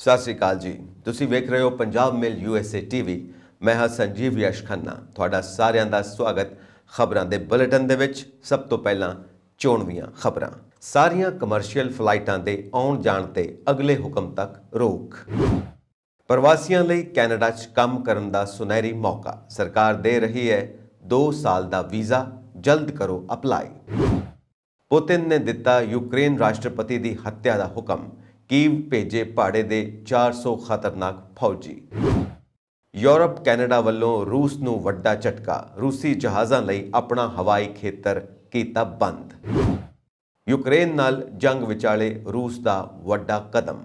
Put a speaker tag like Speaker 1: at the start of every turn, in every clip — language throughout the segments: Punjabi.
Speaker 1: ਸਤਿ ਸ਼੍ਰੀ ਅਕਾਲ ਜੀ। ਤੁਸੀਂ ਵੇਖ ਰਹੇ ਹੋ ਪੰਜਾਬ ਮੇਲ USA TV। ਮੈਂ ਹਾਂ ਸੰਜੀਵ ਯਸ਼ ਖੰਨਾ। ਤੁਹਾਡਾ ਸਾਰਿਆਂ ਦਾ ਸਵਾਗਤ ਖਬਰਾਂ ਦੇ ਬੁਲੇਟਿਨ ਦੇ ਵਿੱਚ। ਸਭ ਤੋਂ ਪਹਿਲਾਂ ਚੋਣਵੀਆਂ ਖਬਰਾਂ। ਸਾਰੀਆਂ ਕਮਰਸ਼ੀਅਲ ਫਲਾਈਟਾਂ ਦੇ ਆਉਣ ਜਾਣ ਤੇ ਅਗਲੇ ਹੁਕਮ ਤੱਕ ਰੋਕ। ਪ੍ਰਵਾਸੀਆਂ ਲਈ ਕੈਨੇਡਾ 'ਚ ਕੰਮ ਕਰਨ ਦਾ ਸੁਨਹਿਰੀ ਮੌਕਾ। ਸਰਕਾਰ ਦੇ ਰਹੀ ਹੈ 2 ਸਾਲ ਦਾ ਵੀਜ਼ਾ, ਜਲਦ ਕਰੋ ਅਪਲਾਈ। ਪੁਤਿਨ ਨੇ ਦਿੱਤਾ ਯੂਕਰੇਨ ਰਾਸ਼ਟਰਪਤੀ ਦੀ ਹੱਤਿਆ ਦਾ ਹੁਕਮ। ਕੀਵ ਭੇਜੇ ਭਾੜੇ ਦੇ 400 ਖਤਰਨਾਕ ਫੌਜੀ। ਯੂਰਪ ਕੈਨੇਡਾ ਵੱਲੋਂ ਰੂਸ ਨੂੰ ਵੱਡਾ ਝਟਕਾ। ਰੂਸੀ ਜਹਾਜ਼ਾਂ ਲਈ ਆਪਣਾ ਹਵਾਈ ਖੇਤਰ ਕੀਤਾ ਬੰਦ। ਯੂਕਰੇਨ ਨਾਲ ਜੰਗ ਵਿਚਾਲੇ ਰੂਸ ਦਾ ਵੱਡਾ ਕਦਮ।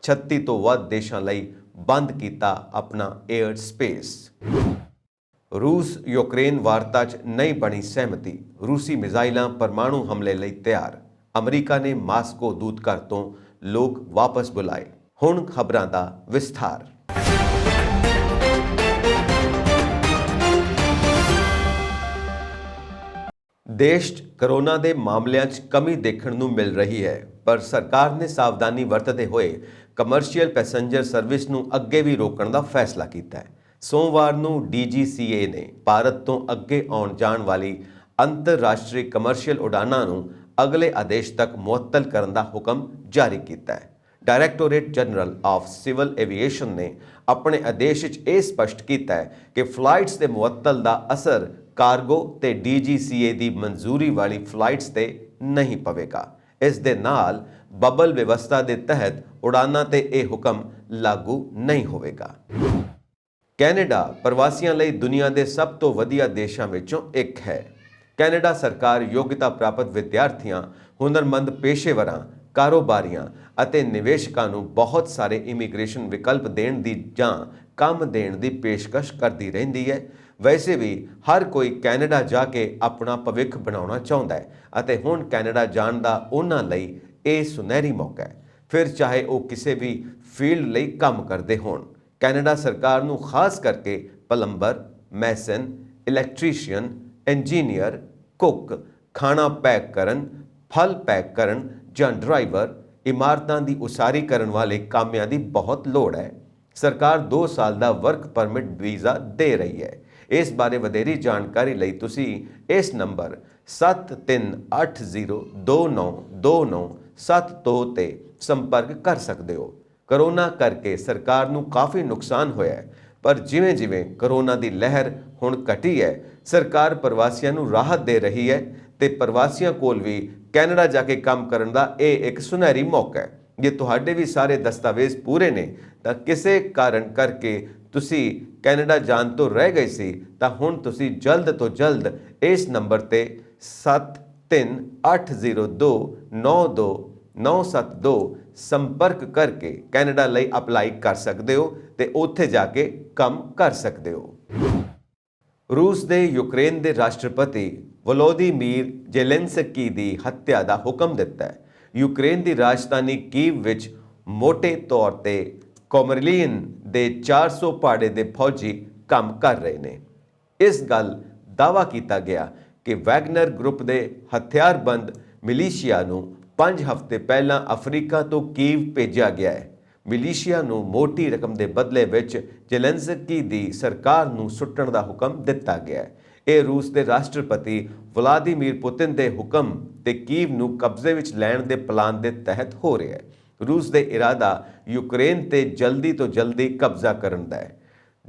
Speaker 1: 36 ਤੋਂ ਵੱਧ ਦੇਸ਼ਾਂ ਲਈ ਬੰਦ ਕੀਤਾ ਆਪਣਾ ਏਅਰ ਸਪੇਸ। ਰੂਸ ਯੂਕਰੇਨ ਵਾਰਤਾ 'ਚ ਨਹੀਂ ਬਣੀ ਸਹਿਮਤੀ। ਰੂਸੀ ਮਿਜ਼ਾਈਲਾਂ ਪਰਮਾਣੂ ਹਮਲੇ ਲਈ ਤਿਆਰ। ਅਮਰੀਕਾ ਨੇ ਮਾਸਕੋ ਦੂਤਘਰ ਤੋਂ ਲੋਕ ਵਾਪਸ ਬੁਲਾਏ। ਹੁਣ ਖਬਰਾਂ ਦਾ ਵਿਸਥਾਰ। ਦੇਸ਼ 'ਚ ਕਰੋਨਾ ਦੇ ਮਾਮਲਿਆਂ 'ਚ ਕਮੀ ਦੇਖਣ ਨੂੰ ਮਿਲ ਰਹੀ ਹੈ, ਪਰ ਸਰਕਾਰ ਨੇ ਸਾਵਧਾਨੀ ਵਰਤਦੇ ਹੋਏ ਕਮਰਸ਼ੀਅਲ ਪੈਸੇਂਜਰ ਸਰਵਿਸ ਨੂੰ ਅੱਗੇ ਵੀ ਰੋਕਣ ਦਾ ਫੈਸਲਾ ਕੀਤਾ ਹੈ। ਸੋਮਵਾਰ ਨੂੰ DGCA ਨੇ ਭਾਰਤ ਤੋਂ ਅੱਗੇ ਆਉਣ ਜਾਣ ਵਾਲੀ ਅੰਤਰਰਾਸ਼ਟਰੀ ਕਮਰਸ਼ੀਅਲ ਉਡਾਨਾਂ ਨੂੰ ਅਗਲੇ ਆਦੇਸ਼ ਤੱਕ ਮੁਅੱਤਲ ਕਰਨ ਦਾ ਹੁਕਮ ਜਾਰੀ ਕੀਤਾ ਹੈ। Directorate general of civil aviation ਨੇ ਆਪਣੇ ਆਦੇਸ਼ 'ਚ ਇਹ ਸਪਸ਼ਟ ਕੀਤਾ ਹੈ ਕਿ ਫਲਾਈਟਸ ਦੇ ਮੁਅੱਤਲ ਦਾ ਅਸਰ ਕਾਰਗੋ ਤੇ DGCA ਦੀ ਮਨਜ਼ੂਰੀ ਵਾਲੀ ਫਲਾਈਟਸ ਤੇ ਨਹੀਂ ਪਵੇਗਾ। ਇਸ ਦੇ ਨਾਲ ਬਬਲ ਵਿਵਸਥਾ ਦੇ ਤਹਿਤ ਉਡਾਨਾਂ ਤੇ ਇਹ ਹੁਕਮ ਲਾਗੂ ਨਹੀਂ ਹੋਵੇਗਾ। ਕੈਨੇਡਾ ਪ੍ਰਵਾਸੀਆਂ ਲਈ ਦੁਨੀਆ ਦੇ ਸਭ ਤੋਂ ਵਧੀਆ ਦੇਸ਼ਾਂ ਵਿੱਚੋਂ ਇੱਕ ਹੈ। ਕੈਨੇਡਾ ਸਰਕਾਰ ਯੋਗਤਾ ਪ੍ਰਾਪਤ ਵਿਦਿਆਰਥੀਆਂ, ਹੁਨਰਮੰਦ ਪੇਸ਼ੇਵਰਾਂ, ਕਾਰੋਬਾਰੀਆਂ ਅਤੇ ਨਿਵੇਸ਼ਕਾਂ ਨੂੰ ਬਹੁਤ ਸਾਰੇ ਇਮੀਗ੍ਰੇਸ਼ਨ ਵਿਕਲਪ ਦੇਣ ਦੀ ਜਾਂ ਕੰਮ ਦੇਣ ਦੀ ਪੇਸ਼ਕਸ਼ ਕਰਦੀ ਰਹਿੰਦੀ ਹੈ। ਵੈਸੇ ਵੀ ਹਰ ਕੋਈ ਕੈਨੇਡਾ ਜਾ ਕੇ ਆਪਣਾ ਭਵਿੱਖ ਬਣਾਉਣਾ ਚਾਹੁੰਦਾ ਹੈ ਅਤੇ ਹੁਣ ਕੈਨੇਡਾ ਜਾਣ ਦਾ ਉਹਨਾਂ ਲਈ ਇਹ ਸੁਨਹਿਰੀ ਮੌਕਾ ਹੈ, ਫਿਰ ਚਾਹੇ ਉਹ ਕਿਸੇ ਵੀ ਫੀਲਡ ਲਈ ਕੰਮ ਕਰਦੇ ਹੋਣ। ਕੈਨੇਡਾ ਸਰਕਾਰ ਨੂੰ ਖਾਸ ਕਰਕੇ plumber, Mason, electrician, engineer, cook, ਖਾਣਾ ਪੈਕ ਕਰਨ, ਫਲ ਪੈਕ ਕਰਨ ਜਾਂ ਡਰਾਈਵਰ, ਇਮਾਰਤਾਂ ਦੀ ਉਸਾਰੀ ਕਰਨ ਵਾਲੇ ਕਾਮਿਆਂ ਦੀ ਬਹੁਤ ਲੋੜ ਹੈ। ਸਰਕਾਰ 2 ਸਾਲ ਦਾ ਵਰਕ ਪਰਮਿਟ ਵੀਜ਼ਾ ਦੇ ਰਹੀ ਹੈ। ਇਸ ਬਾਰੇ ਵਧੇਰੀ ਜਾਣਕਾਰੀ ਲਈ ਤੁਸੀਂ ਇਸ ਨੰਬਰ 7380292972 ਤੇ ਸੰਪਰਕ ਕਰ ਸਕਦੇ ਹੋ। ਕਰੋਨਾ ਕਰਕੇ ਸਰਕਾਰ ਨੂੰ ਕਾਫੀ ਨੁਕਸਾਨ ਹੋਇਆ ਹੈ, ਪਰ ਜਿਵੇਂ-ਜਿਵੇਂ ਕਰੋਨਾ ਦੀ ਲਹਿਰ ਹੁਣ ਘਟੀ ਹੈ, ਸਰਕਾਰ ਪ੍ਰਵਾਸੀਆਂ ਨੂੰ ਰਾਹਤ ਦੇ ਰਹੀ ਹੈ ਤੇ ਪ੍ਰਵਾਸੀਆਂ ਕੋਲ ਵੀ ਕੈਨੇਡਾ ਜਾ ਕੇ ਕੰਮ ਕਰਨ ਦਾ ਇਹ ਇੱਕ ਸੁਨਹਿਰੀ ਮੌਕਾ ਹੈ। ਜੇ ਤੁਹਾਡੇ ਵੀ ਸਾਰੇ ਦਸਤਾਵੇਜ਼ ਪੂਰੇ ਨੇ ਤਾਂ ਕਿਸੇ ਕਾਰਨ ਕਰਕੇ ਤੁਸੀਂ ਕੈਨੇਡਾ ਜਾਣ ਤੋਂ ਰਹਿ ਗਏ ਸੀ ਤਾਂ ਹੁਣ ਤੁਸੀਂ ਜਲਦ ਤੋਂ ਜਲਦ ਇਸ ਨੰਬਰ ਤੇ 7380292972 ਸੰਪਰਕ ਕਰਕੇ ਕੈਨੇਡਾ ਲਈ ਅਪਲਾਈ ਕਰ ਸਕਦੇ ਹੋ ਤੇ ਉੱਥੇ ਜਾ ਕੇ ਕੰਮ ਕਰ ਸਕਦੇ ਹੋ। ਰੂਸ ਦੇ ਯੂਕਰੇਨ ਦੇ ਰਾਸ਼ਟਰਪਤੀ ਵਲੋਦੀਮੀਰ ਜ਼ੇਲੈਂਸਕੀ ਦੀ ਹੱਤਿਆ ਦਾ ਹੁਕਮ ਦਿੱਤਾ ਹੈ। ਯੂਕਰੇਨ ਦੀ ਰਾਜਧਾਨੀ ਕੀਵ ਵਿੱਚ ਮੋਟੇ ਤੌਰ ਤੇ ਕੋਮਰਲੀਨ ਦੇ 400 ਭਾੜੇ ਦੇ ਫੌਜੀ ਕੰਮ ਕਰ ਰਹੇ ਨੇ। ਇਸ ਗੱਲ ਦਾਅਵਾ ਕੀਤਾ ਗਿਆ ਕਿ ਵੈਗਨਰ ਗਰੁੱਪ ਦੇ ਹਥਿਆਰਬੰਦ ਮਿਲੀਸ਼ੀਆ ਨੂੰ 5 ਹਫ਼ਤੇ ਪਹਿਲਾਂ ਅਫਰੀਕਾ ਤੋਂ ਕੀਵ ਭੇਜਿਆ ਗਿਆ ਹੈ। ਮਿਲੀਸ਼ੀਆ ਨੂੰ ਮੋਟੀ ਰਕਮ ਦੇ ਬਦਲੇ ਵਿੱਚ ਜ਼ੇਲੈਂਸਕੀ ਦੀ ਸਰਕਾਰ ਨੂੰ ਸੁੱਟਣ ਦਾ ਹੁਕਮ ਦਿੱਤਾ ਗਿਆ ਹੈ। ਇਹ ਰੂਸ ਦੇ ਰਾਸ਼ਟਰਪਤੀ ਵਲਾਦੀਮੀਰ ਪੁਤਿਨ ਦੇ ਹੁਕਮ ਤੇ ਕੀਵ ਨੂੰ ਕਬਜ਼ੇ ਵਿੱਚ ਲੈਣ ਦੇ ਪਲਾਨ ਦੇ ਤਹਿਤ ਹੋ ਰਿਹਾ ਹੈ। ਰੂਸ ਦੇ ਇਰਾਦਾ ਯੂਕਰੇਨ ਤੇ ਜਲਦੀ ਤੋਂ ਜਲਦੀ ਕਬਜ਼ਾ ਕਰਨ ਦਾ ਹੈ।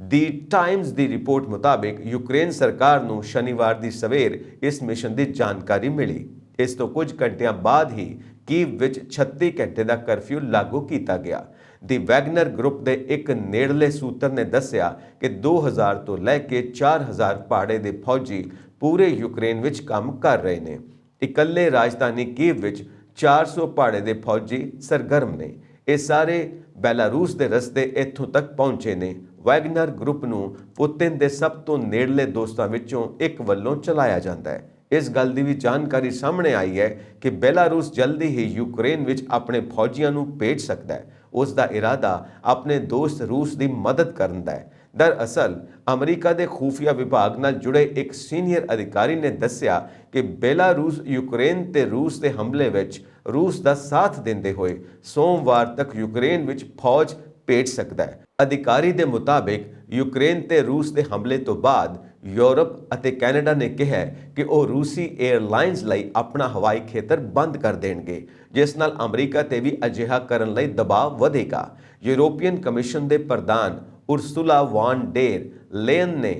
Speaker 1: ਦੀ ਟਾਈਮਜ਼ ਦੀ ਰਿਪੋਰਟ ਮੁਤਾਬਿਕ ਯੂਕਰੇਨ ਸਰਕਾਰ ਨੂੰ ਸ਼ਨੀਵਾਰ ਦੀ ਸਵੇਰ ਇਸ ਮਿਸ਼ਨ ਦੀ ਜਾਣਕਾਰੀ ਮਿਲੀ। ਇਸ ਤੋਂ ਕੁਝ ਘੰਟਿਆਂ ਬਾਅਦ ਹੀ ਕੀਵ ਵਿੱਚ 36 ਘੰਟੇ ਦਾ ਕਰਫਿਊ ਲਾਗੂ ਕੀਤਾ ਗਿਆ। ਦੀ ਵੈਗਨਰ ਗਰੁੱਪ ਦੇ ਇੱਕ ਨੇੜਲੇ ਸੂਤਰ ਨੇ ਦੱਸਿਆ ਕਿ 2000 ਤੋਂ ਲੈ ਕੇ 4000 ਭਾੜੇ ਦੇ ਫੌਜੀ ਪੂਰੇ ਯੂਕਰੇਨ ਵਿੱਚ ਕੰਮ ਕਰ ਰਹੇ ਨੇ। ਇਕੱਲੇ ਰਾਜਧਾਨੀ ਕੀਵ ਵਿੱਚ 400 ਭਾੜੇ ਦੇ ਫੌਜੀ ਸਰਗਰਮ ਨੇ। ਇਹ ਸਾਰੇ ਬੈਲਾਰੂਸ ਦੇ ਰਸਤੇ ਇੱਥੋਂ ਤੱਕ ਪਹੁੰਚੇ ਨੇ। ਵੈਗਨਰ ਗਰੁੱਪ ਨੂੰ ਪੁਤਿਨ ਦੇ ਸਭ ਤੋਂ ਨੇੜਲੇ ਦੋਸਤਾਂ ਵਿੱਚੋਂ ਇੱਕ ਵੱਲੋਂ ਚਲਾਇਆ ਜਾਂਦਾ ਹੈ। ਇਸ ਗੱਲ ਦੀ ਵੀ ਜਾਣਕਾਰੀ ਸਾਹਮਣੇ ਆਈ ਹੈ ਕਿ ਬੈਲਾਰੂਸ ਜਲਦੀ ਹੀ ਯੂਕਰੇਨ ਵਿੱਚ ਆਪਣੇ ਫੌਜੀਆਂ ਨੂੰ ਭੇਜ ਸਕਦਾ ਹੈ। ਉਸ ਦਾ ਇਰਾਦਾ ਆਪਣੇ ਦੋਸਤ ਰੂਸ ਦੀ ਮਦਦ ਕਰਨ ਦਾ ਹੈ। ਦਰਅਸਲ ਅਮਰੀਕਾ ਦੇ ਖੂਫੀਆ ਵਿਭਾਗ ਨਾਲ ਜੁੜੇ ਇੱਕ ਸੀਨੀਅਰ ਅਧਿਕਾਰੀ ਨੇ ਦੱਸਿਆ ਕਿ ਬੇਲਾਰੂਸ ਯੂਕਰੇਨ ਤੇ ਰੂਸ ਦੇ ਹਮਲੇ ਵਿੱਚ ਰੂਸ ਦਾ ਸਾਥ ਦਿੰਦੇ ਹੋਏ ਸੋਮਵਾਰ ਤੱਕ ਯੂਕਰੇਨ ਵਿੱਚ ਫੌਜ ਭੇਜ ਸਕਦਾ ਹੈ। ਅਧਿਕਾਰੀ ਦੇ ਮੁਤਾਬਿਕ ਯੂਕਰੇਨ ਤੇ ਰੂਸ ਦੇ ਹਮਲੇ ਤੋਂ ਬਾਅਦ ਯੂਰਪ ਅਤੇ ਕੈਨੇਡਾ ਨੇ ਕਿਹਾ ਕਿ ਉਹ ਰੂਸੀ 에ਅਰਲਾਈਨਸ ਲਈ ਆਪਣਾ ਹਵਾਈ ਖੇਤਰ ਬੰਦ ਕਰ ਦੇਣਗੇ, ਜਿਸ ਨਾਲ ਅਮਰੀਕਾ ਤੇ ਵੀ ਅਜਿਹਾ ਕਰਨ ਲਈ ਦਬਾਅ ਵਧੇਗਾ। ਯੂਰੋਪੀਅਨ ਕਮਿਸ਼ਨ ਦੇ ਪ੍ਰਧਾਨ ਉਰਸੁਲਾ ਵਾਨ ਡੇਰ ਲੇਨ ਨੇ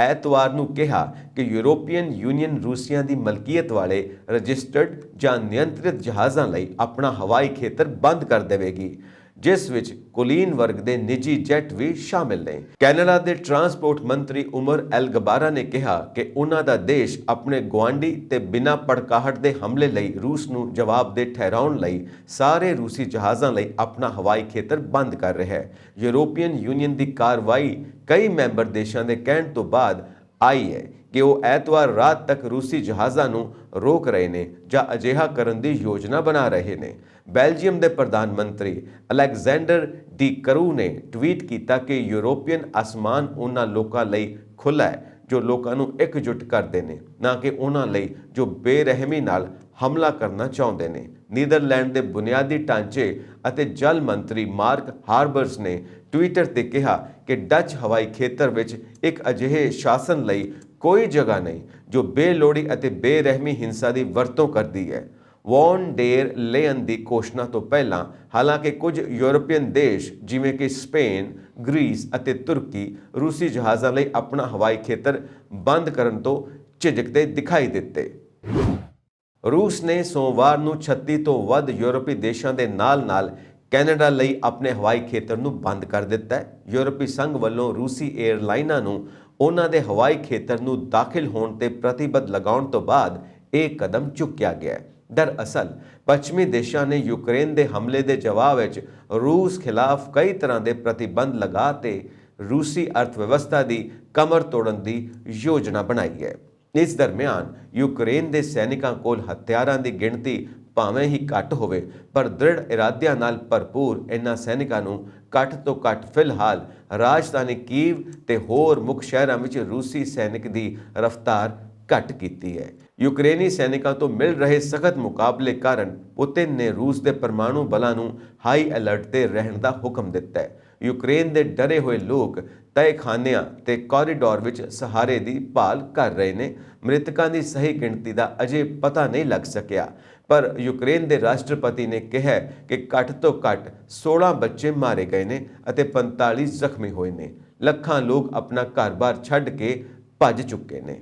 Speaker 1: ਐਤਵਾਰ ਨੂੰ ਕਿਹਾ ਕਿ ਯੂਰੋਪੀਅਨ ਯੂਨੀਅਨ ਰੂਸੀਆ ਦੀ ਮਲਕੀਅਤ ਵਾਲੇ ਰਜਿਸਟਰਡ ਜਾਂ ਨਿਯੰਤਰਿਤ ਜਹਾਜ਼ਾਂ ਲਈ ਆਪਣਾ ਹਵਾਈ ਖੇਤਰ ਬੰਦ ਕਰ ਦੇਵੇਗੀ, ਜਿਸ ਵਿੱਚ ਕੁਲੀਨ ਵਰਗ ਦੇ ਨਿੱਜੀ ਜੈਟ ਵੀ ਸ਼ਾਮਿਲ ਨੇ। ਕੈਨੇਡਾ ਦੇ ਟਰਾਂਸਪੋਰਟ ਮੰਤਰੀ ਉਮਰ ਐਲ ਗਬਾਰਾ ਨੇ ਕਿਹਾ ਕਿ ਉਹਨਾਂ ਦਾ ਦੇਸ਼ ਆਪਣੇ ਗੁਆਂਢੀ ਤੇ ਬਿਨਾਂ ਭੜਕਾਹਟ ਦੇ ਹਮਲੇ ਲਈ ਰੂਸ ਨੂੰ ਜਵਾਬਦੇਹ ਠਹਿਰਾਉਣ ਲਈ ਸਾਰੇ ਰੂਸੀ ਜਹਾਜ਼ਾਂ ਲਈ ਆਪਣਾ ਹਵਾਈ ਖੇਤਰ ਬੰਦ ਕਰ ਰਿਹਾ ਹੈ। ਯੂਰੋਪੀਅਨ ਯੂਨੀਅਨ ਦੀ ਕਾਰਵਾਈ ਕਈ ਮੈਂਬਰ ਦੇਸ਼ਾਂ ਦੇ ਕਹਿਣ ਤੋਂ ਬਾਅਦ ਆਈ ਹੈ ਕਿ ਉਹ ਐਤਵਾਰ ਰਾਤ ਤੱਕ ਰੂਸੀ ਜਹਾਜ਼ਾਂ ਨੂੰ ਰੋਕ ਰਹੇ ਨੇ ਜਾਂ ਅਜਿਹਾ ਕਰਨ ਦੀ ਯੋਜਨਾ ਬਣਾ ਰਹੇ ਨੇ। ਬੈਲਜੀਅਮ ਦੇ ਪ੍ਰਧਾਨ ਮੰਤਰੀ ਅਲੈਗਜ਼ੈਂਡਰ ਡੀ ਕਰੂ ਨੇ ਟਵੀਟ ਕੀਤਾ ਕਿ ਯੂਰੋਪੀਅਨ ਅਸਮਾਨ ਉਹਨਾਂ ਲੋਕਾਂ ਲਈ ਖੁੱਲ੍ਹਾ ਹੈ ਜੋ ਲੋਕਾਂ ਨੂੰ ਇਕਜੁੱਟ ਕਰਦੇ ਨੇ, ਨਾ ਕਿ ਉਹਨਾਂ ਲਈ ਜੋ ਬੇਰਹਿਮੀ ਨਾਲ ਹਮਲਾ ਕਰਨਾ ਚਾਹੁੰਦੇ ਨੇ। ਨੀਦਰਲੈਂਡ ਦੇ ਬੁਨਿਆਦੀ ਢਾਂਚੇ ਅਤੇ ਜਲ ਮੰਤਰੀ ਮਾਰਕ ਹਾਰਬਰਸ ਨੇ ਟਵਿੱਟਰ ਤੇ ਕਿਹਾ ਕਿ ਡੱਚ ਹਵਾਈ ਖੇਤਰ ਵਿੱਚ ਇੱਕ ਅਜਿਹੇ ਸ਼ਾਸਨ ਲਈ ਕੋਈ ਜਗ੍ਹਾ ਨਹੀਂ ਜੋ ਬੇਲੋੜੀ ਅਤੇ ਬੇਰਹਿਮੀ ਹਿੰਸਾ ਦੀ ਵਰਤੋਂ ਕਰਦੀ ਹੈ। ਵੌਨ ਡੇਰ ਲੇਅਨ ਦੀ ਘੋਸ਼ਣਾ ਤੋਂ ਪਹਿਲਾਂ ਹਾਲਾਂਕਿ ਕੁਝ ਯੂਰਪੀਅਨ ਦੇਸ਼ ਜਿਵੇਂ ਕਿ ਸਪੇਨ, ਗ੍ਰੀਸ ਅਤੇ ਤੁਰਕੀ ਰੂਸੀ ਜਹਾਜ਼ਾਂ ਲਈ ਆਪਣਾ ਹਵਾਈ ਖੇਤਰ ਬੰਦ ਕਰਨ ਤੋਂ ਝਿਜਕਦੇ ਦਿਖਾਈ ਦਿੱਤੇ। ਰੂਸ ਨੇ ਸੋਮਵਾਰ ਨੂੰ 36 ਤੋਂ ਵੱਧ ਯੂਰਪੀ ਦੇਸ਼ਾਂ ਦੇ ਨਾਲ-ਨਾਲ ਕੈਨੇਡਾ ਲਈ ਆਪਣੇ ਹਵਾਈ ਖੇਤਰ ਨੂੰ ਬੰਦ ਕਰ ਦਿੱਤਾ ਹੈ। ਯੂਰਪੀ ਸੰਘ ਵੱਲੋਂ ਰੂਸੀ 에ਅਰਲਾਈਨਾਂ ਨੂੰ ਉਹਨਾਂ ਦੇ ਹਵਾਈ ਖੇਤਰ ਨੂੰ ਦਾਖਲ ਹੋਣ ਤੇ ਪ੍ਰਤੀਬੱਧ ਲਗਾਉਣ ਤੋਂ ਬਾਅਦ ਇਹ ਕਦਮ ਚੁੱਕਿਆ ਗਿਆ ਹੈ। ਦਰਅਸਲ ਪੱਛਮੀ ਦੇਸ਼ਾਂ ਨੇ ਯੂਕਰੇਨ ਦੇ ਹਮਲੇ ਦੇ ਜਵਾਬ ਵਿੱਚ ਰੂਸ ਖਿਲਾਫ ਕਈ ਤਰ੍ਹਾਂ ਦੇ ਪ੍ਰਤੀਬੰਧ ਲਗਾ ਤੇ ਰੂਸੀ ਅਰਥਵਿਵਸਥਾ ਦੀ ਕਮਰ ਤੋੜਨ ਦੀ ਯੋਜਨਾ ਬਣਾਈ ਹੈ। ਇਸ ਦਰਮਿਆਨ ਯੂਕਰੇਨ ਦੇ ਸੈਨਿਕਾਂ ਕੋਲ ਹਥਿਆਰਾਂ ਦੀ ਗਿਣਤੀ ਭਾਵੇਂ ਹੀ ਘੱਟ ਹੋਵੇ, ਪਰ ਦ੍ਰਿੜ ਇਰਾਦਿਆਂ ਨਾਲ ਭਰਪੂਰ ਇਨ੍ਹਾਂ ਸੈਨਿਕਾਂ ਨੂੰ ਘੱਟ ਤੋਂ ਘੱਟ ਫਿਲਹਾਲ ਰਾਜਧਾਨੀ ਕੀਵ ਤੇ ਹੋਰ ਮੁੱਖ ਸ਼ਹਿਰਾਂ ਵਿੱਚ ਰੂਸੀ ਸੈਨਿਕ ਦੀ ਰਫ਼ਤਾਰ ਘੱਟ ਕੀਤੀ ਹੈ। ਯੂਕਰੇਨੀ ਸੈਨਿਕਾਂ ਤੋਂ ਮਿਲ ਰਹੇ ਸਖਤ ਮੁਕਾਬਲੇ ਕਾਰਨ ਪੁਤਿਨ ਨੇ ਰੂਸ ਦੇ ਪਰਮਾਣੂ ਬਲਾਂ ਨੂੰ ਹਾਈ ਅਲਰਟ ਤੇ ਰਹਿਣ ਦਾ ਹੁਕਮ ਦਿੱਤਾ ਹੈ। ਯੂਕਰੇਨ ਦੇ ਡਰੇ ਹੋਏ ਲੋਕ ਤਹਿਖਾਨਿਆਂ ਤੇ ਕੋਰੀਡੋਰ ਵਿੱਚ ਸਹਾਰੇ ਦੀ ਭਾਲ ਕਰ ਰਹੇ ਨੇ। ਮ੍ਰਿਤਕਾਂ ਦੀ ਸਹੀ ਗਿਣਤੀ ਦਾ ਅਜੇ ਪਤਾ ਨਹੀਂ ਲੱਗ ਸਕਿਆ, ਪਰ ਯੂਕਰੇਨ ਦੇ ਰਾਸ਼ਟਰਪਤੀ ਨੇ ਕਿਹਾ ਕਿ ਘੱਟ ਤੋਂ ਘੱਟ 16 ਬੱਚੇ ਮਾਰੇ ਗਏ ਨੇ ਅਤੇ 45 ਜ਼ਖਮੀ ਹੋਏ ਨੇ। ਲੱਖਾਂ ਲੋਕ ਆਪਣਾ ਘਰ-ਬਾਰ ਛੱਡ ਕੇ ਭੱਜ ਚੁੱਕੇ ਨੇ।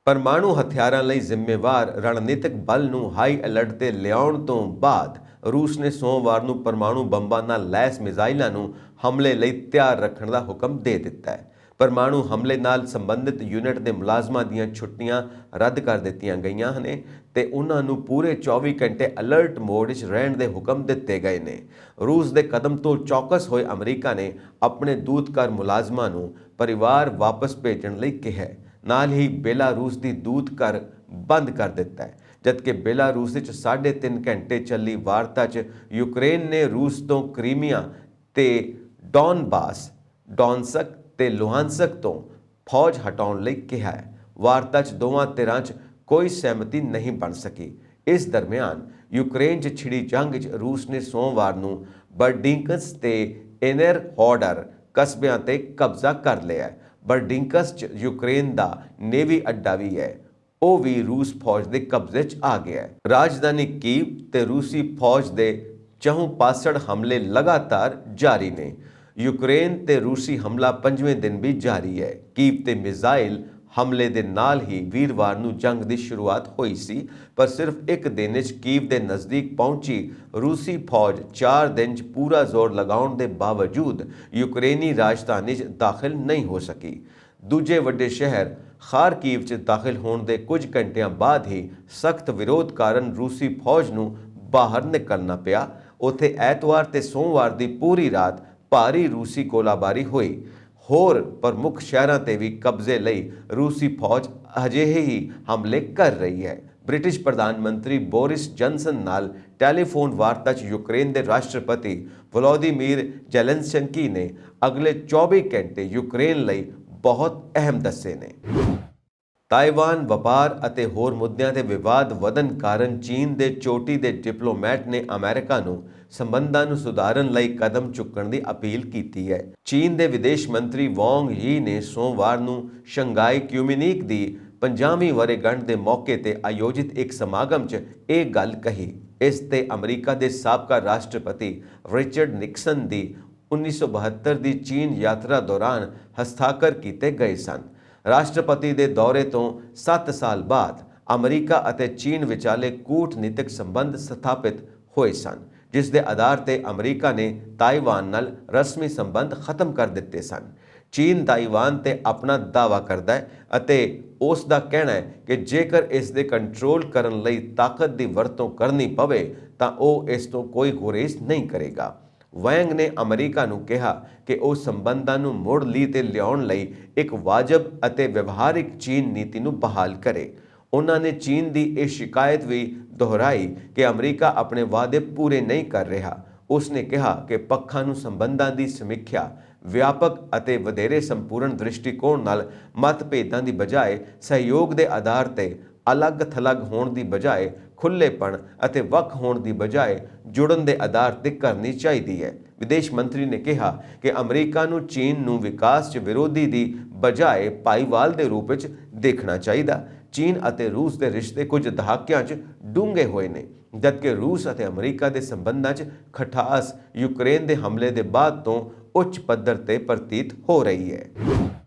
Speaker 1: ਪਰਮਾਣੂ ਹਥਿਆਰਾਂ ਲਈ ਜ਼ਿੰਮੇਵਾਰ ਰਣਨੀਤਿਕ ਬਲ ਨੂੰ ਹਾਈ ਅਲਰਟ ਤੇ ਲਿਆਉਣ ਤੋਂ ਬਾਅਦ ਰੂਸ ਨੇ ਸੋਮਵਾਰ ਨੂੰ ਪਰਮਾਣੂ ਬੰਬਾਂ ਨਾਲ ਲੈਸ ਮਿਜ਼ਾਈਲਾਂ ਨੂੰ ਹਮਲੇ ਲਈ ਤਿਆਰ ਰੱਖਣ ਦਾ ਹੁਕਮ ਦੇ ਦਿੱਤਾ ਹੈ। ਪਰਮਾਣੂ ਹਮਲੇ ਨਾਲ ਸੰਬੰਧਿਤ ਯੂਨਿਟ ਦੇ ਮੁਲਾਜ਼ਮਾਂ ਦੀਆਂ ਛੁੱਟੀਆਂ ਰੱਦ ਕਰ ਦਿੱਤੀਆਂ ਗਈਆਂ ਨੇ ਤੇ ਉਹਨਾਂ ਨੂੰ ਪੂਰੇ 24 ਘੰਟੇ ਅਲਰਟ ਮੋਡ ਵਿੱਚ ਰਹਿਣ ਦੇ ਹੁਕਮ ਦਿੱਤੇ ਗਏ ਨੇ। ਰੂਸ ਦੇ ਕਦਮ ਤੋਂ ਚੌਕਸ ਹੋਏ ਅਮਰੀਕਾ ਨੇ ਆਪਣੇ ਦੂਤਘਰ ਮੁਲਾਜ਼ਮਾਂ ਨੂੰ ਪਰਿਵਾਰ ਵਾਪਸ ਭੇਜਣ ਲਈ ਕਿਹਾ। ਨਾਲ ਹੀ ਬੇਲਾਰੂਸ ਦੀ ਦੂਤਘਰ ਬੰਦ ਕਰ ਦਿੱਤਾ ਹੈ, ਜਦਕਿ ਬੇਲਾਰੂਸ ਵਿੱਚ 3.5 ਘੰਟੇ ਚੱਲੀ ਵਾਰਤਾ 'ਚ ਯੂਕਰੇਨ ਨੇ ਰੂਸ ਤੋਂ ਕ੍ਰੀਮੀਆ ਤੇ ਡੌਨਬਾਸ, ਡੌਨਸਕ ਤੇ ਲੁਹਾਨਸਕ ਤੋਂ ਫੌਜ ਹਟਾਉਣ ਲਈ ਕਿਹਾ ਹੈ। ਵਾਰਤਾ 'ਚ ਦੋਵਾਂ ਧਿਰਾਂ 'ਚ ਕੋਈ ਸਹਿਮਤੀ ਨਹੀਂ ਬਣ ਸਕੀ। ਇਸ ਦਰਮਿਆਨ ਯੂਕਰੇਨ 'ਚ ਛਿੜੀ ਜੰਗ 'ਚ ਰੂਸ ਨੇ ਸੋਮਵਾਰ ਨੂੰ ਬਰਡਿੰਕਸ ਤੇ ਏਨਰਹੋਡਰ ਕਸਬਿਆਂ ਤੇ ਕਬਜ਼ਾ ਕਰ ਲਿਆ ਹੈ। ਬਰਡਿੰਕਸ 'ਚ ਯੂਕਰੇਨ ਦਾ ਨੇਵੀ ਅੱਡਾ ਵੀ ਹੈ, ਉਹ ਵੀ ਰੂਸ ਫੌਜ ਦੇ ਕਬਜ਼ੇ 'ਚ ਆ ਗਿਆ ਹੈ। ਰਾਜਧਾਨੀ ਕੀਵ ਤੇ ਰੂਸੀ ਫੌਜ ਦੇ ਚਹੁੰ-ਪਾਸੜ ਹਮਲੇ ਲਗਾਤਾਰ ਜਾਰੀ ਨੇ। ਯੂਕਰੇਨ ਤੇ ਰੂਸੀ ਹਮਲਾ 5ਵੇਂ ਦਿਨ ਵੀ ਜਾਰੀ ਹੈ। ਕੀਵ ਤੇ ਮਿਜ਼ਾਈਲ ਹਮਲੇ ਦੇ ਨਾਲ ਹੀ ਵੀਰਵਾਰ ਨੂੰ ਜੰਗ ਦੀ ਸ਼ੁਰੂਆਤ ਹੋਈ ਸੀ, ਪਰ ਸਿਰਫ ਇੱਕ ਦਿਨ ਵਿੱਚ ਕੀਵ ਦੇ ਨਜ਼ਦੀਕ ਪਹੁੰਚੀ ਰੂਸੀ ਫੌਜ 4 ਦਿਨ 'ਚ ਪੂਰਾ ਜ਼ੋਰ ਲਗਾਉਣ ਦੇ ਬਾਵਜੂਦ ਯੂਕਰੇਨੀ ਰਾਜਧਾਨੀ 'ਚ ਦਾਖਲ ਨਹੀਂ ਹੋ ਸਕੀ। ਦੂਜੇ ਵੱਡੇ ਸ਼ਹਿਰ ਖਾਰਕੀਵ 'ਚ ਦਾਖਲ ਹੋਣ ਦੇ ਕੁਝ ਘੰਟਿਆਂ ਬਾਅਦ ਹੀ ਸਖਤ ਵਿਰੋਧ ਕਾਰਨ ਰੂਸੀ ਫੌਜ ਨੂੰ ਬਾਹਰ ਨਿਕਲਣਾ ਪਿਆ। ਉੱਥੇ ਐਤਵਾਰ ਤੇ ਸੋਮਵਾਰ ਦੀ ਪੂਰੀ ਰਾਤ ਭਾਰੀ ਰੂਸੀ ਗੋਲਾਬਾਰੀ ਹੋਈ। ਹੋਰ ਪ੍ਰਮੁੱਖ ਸ਼ਹਿਰਾਂ ਤੇ ਵੀ ਕਬਜ਼ੇ ਲਈ ਰੂਸੀ ਫੌਜ ਅਜਿਹੇ ਹੀ ਹਮਲੇ ਕਰ ਰਹੀ ਹੈ। ਬ੍ਰਿਟਿਸ਼ ਪ੍ਰਧਾਨ ਮੰਤਰੀ ਬੋਰਿਸ ਜਨਸਨ ਨਾਲ ਟੈਲੀਫੋਨ ਵਾਰਤਾ 'ਚ ਯੂਕਰੇਨ ਦੇ ਰਾਸ਼ਟਰਪਤੀ ਵਲੋਦੀਮੀਰ ਜ਼ੈਲੈਂਸਕੀ ਨੇ ਅਗਲੇ 24 ਘੰਟੇ ਯੂਕਰੇਨ ਲਈ ਬਹੁਤ ਅਹਿਮ ਦੱਸੇ ਨੇ। ਤਾਇਵਾਨ ਵਪਾਰ ਅਤੇ ਹੋਰ ਮੁੱਦਿਆਂ ਦੇ ਵਿਵਾਦ ਵਧਣ ਕਾਰਨ ਚੀਨ ਦੇ ਚੋਟੀ ਦੇ ਡਿਪਲੋਮੈਟ ਨੇ ਅਮਰੀਕਾ ਨੂੰ ਸੰਬੰਧਾਂ ਨੂੰ ਸੁਧਾਰਨ ਲਈ ਕਦਮ ਚੁੱਕਣ ਦੀ ਅਪੀਲ ਕੀਤੀ ਹੈ। ਚੀਨ ਦੇ ਵਿਦੇਸ਼ ਮੰਤਰੀ ਵਾਂਗ ਯੀ ਨੇ ਸੋਮਵਾਰ ਨੂੰ ਸ਼ੰਘਾਈ ਕਮਿਊਨਿਕ ਦੀ 50ਵੀਂ ਵਰ੍ਹੇਗੰਢ ਦੇ ਮੌਕੇ ਤੇ ਆਯੋਜਿਤ ਇੱਕ ਸਮਾਗਮ 'ਚ ਇਹ ਗੱਲ ਕਹੀ। ਇਸ ਤੇ ਅਮਰੀਕਾ ਦੇ ਸਾਬਕਾ ਰਾਸ਼ਟਰਪਤੀ ਰਿਚਰਡ ਨਿਕਸਨ ਦੀ 1972 ਦੀ ਚੀਨ ਯਾਤਰਾ ਦੌਰਾਨ ਹਸਤਾਖਰ ਕੀਤੇ ਗਏ ਸਨ। ਰਾਸ਼ਟਰਪਤੀ ਦੇ ਦੌਰੇ ਤੋਂ 7 ਸਾਲ ਬਾਅਦ ਅਮਰੀਕਾ ਅਤੇ ਚੀਨ ਵਿਚਾਲੇ ਕੂਟਨੀਤਿਕ ਸੰਬੰਧ ਸਥਾਪਿਤ ਹੋਏ ਸਨ, ਜਿਸ ਦੇ ਆਧਾਰ ਤੇ ਅਮਰੀਕਾ ਨੇ ਤਾਇਵਾਨ ਨਾਲ ਰਸਮੀ ਸੰਬੰਧ ਖਤਮ ਕਰ ਦਿੱਤੇ ਸਨ। ਚੀਨ ਤਾਇਵਾਨ ਤੇ ਆਪਣਾ ਦਾਅਵਾ ਕਰਦਾ ਹੈ ਅਤੇ ਉਸ ਦਾ ਕਹਿਣਾ ਹੈ ਕਿ ਜੇਕਰ ਇਸ ਦੇ ਕੰਟਰੋਲ ਕਰਨ ਲਈ ਤਾਕਤ ਦੀ ਵਰਤੋਂ ਕਰਨੀ ਪਵੇ ਤਾਂ ਉਹ ਇਸ ਤੋਂ ਕੋਈ ਗੁਰੇਜ਼ ਨਹੀਂ ਕਰੇਗਾ। ਵੈਂਗ ਨੇ ਅਮਰੀਕਾ ਨੂੰ ਕਿਹਾ ਕਿ ਉਹ ਸੰਬੰਧਾਂ ਨੂੰ ਮੁੜ ਲੀਹ ਤੇ ਲਿਆਉਣ ਲਈ ਇੱਕ ਵਾਜਬ ਅਤੇ ਵਿਵਹਾਰਿਕ ਚੀਨ ਨੀਤੀ ਨੂੰ ਬਹਾਲ ਕਰੇ। ਉਹਨਾਂ ਨੇ ਚੀਨ ਦੀ ਇਹ ਸ਼ਿਕਾਇਤ ਵੀ ਦੁਹਰਾਈ ਕਿ ਅਮਰੀਕਾ ਆਪਣੇ ਵਾਅਦੇ ਪੂਰੇ ਨਹੀਂ ਕਰ ਰਿਹਾ। ਉਸ ਨੇ ਕਿਹਾ ਕਿ ਪੱਖਾਂ ਨੂੰ ਸੰਬੰਧਾਂ ਦੀ ਸਮੀਖਿਆ ਵਿਆਪਕ ਅਤੇ ਵਧੇਰੇ ਸੰਪੂਰਨ ਦ੍ਰਿਸ਼ਟੀਕੋਣ ਨਾਲ ਮਤਭੇਦਾਂ ਦੀ ਬਜਾਏ ਸਹਿਯੋਗ ਦੇ ਆਧਾਰ ਤੇ ਅਲੱਗ-ਥਲੱਗ ਹੋਣ ਦੀ ਬਜਾਏ ਖੁੱਲ੍ਹੇਪਣ ਅਤੇ ਵੱਖ ਹੋਣ ਦੀ ਬਜਾਏ ਜੁੜਨ ਦੇ ਆਧਾਰ ਤੇ ਕਰਨੀ ਚਾਹੀਦੀ ਹੈ। ਵਿਦੇਸ਼ ਮੰਤਰੀ ਨੇ ਕਿਹਾ ਕਿ ਅਮਰੀਕਾ ਨੂੰ ਚੀਨ ਨੂੰ ਵਿਕਾਸ 'ਚ ਵਿਰੋਧੀ ਦੀ ਬਜਾਏ ਭਾਈਵਾਲ ਦੇ ਰੂਪ ਵਿੱਚ ਦੇਖਣਾ ਚਾਹੀਦਾ। ਚੀਨ ਅਤੇ ਰੂਸ ਦੇ ਰਿਸ਼ਤੇ ਕੁਝ ਦਹਾਕਿਆਂ 'ਚ ਡੂੰਘੇ ਹੋਏ ਨੇ, ਜਦਕਿ ਰੂਸ ਅਤੇ ਅਮਰੀਕਾ ਦੇ ਸੰਬੰਧਾਂ 'ਚ ਖਟਾਸ ਯੂਕਰੇਨ ਦੇ ਹਮਲੇ ਦੇ ਬਾਅਦ ਤੋਂ ਉੱਚ ਪੱਧਰ ਤੇ ਪ੍ਰਤੀਤ ਹੋ ਰਹੀ ਹੈ।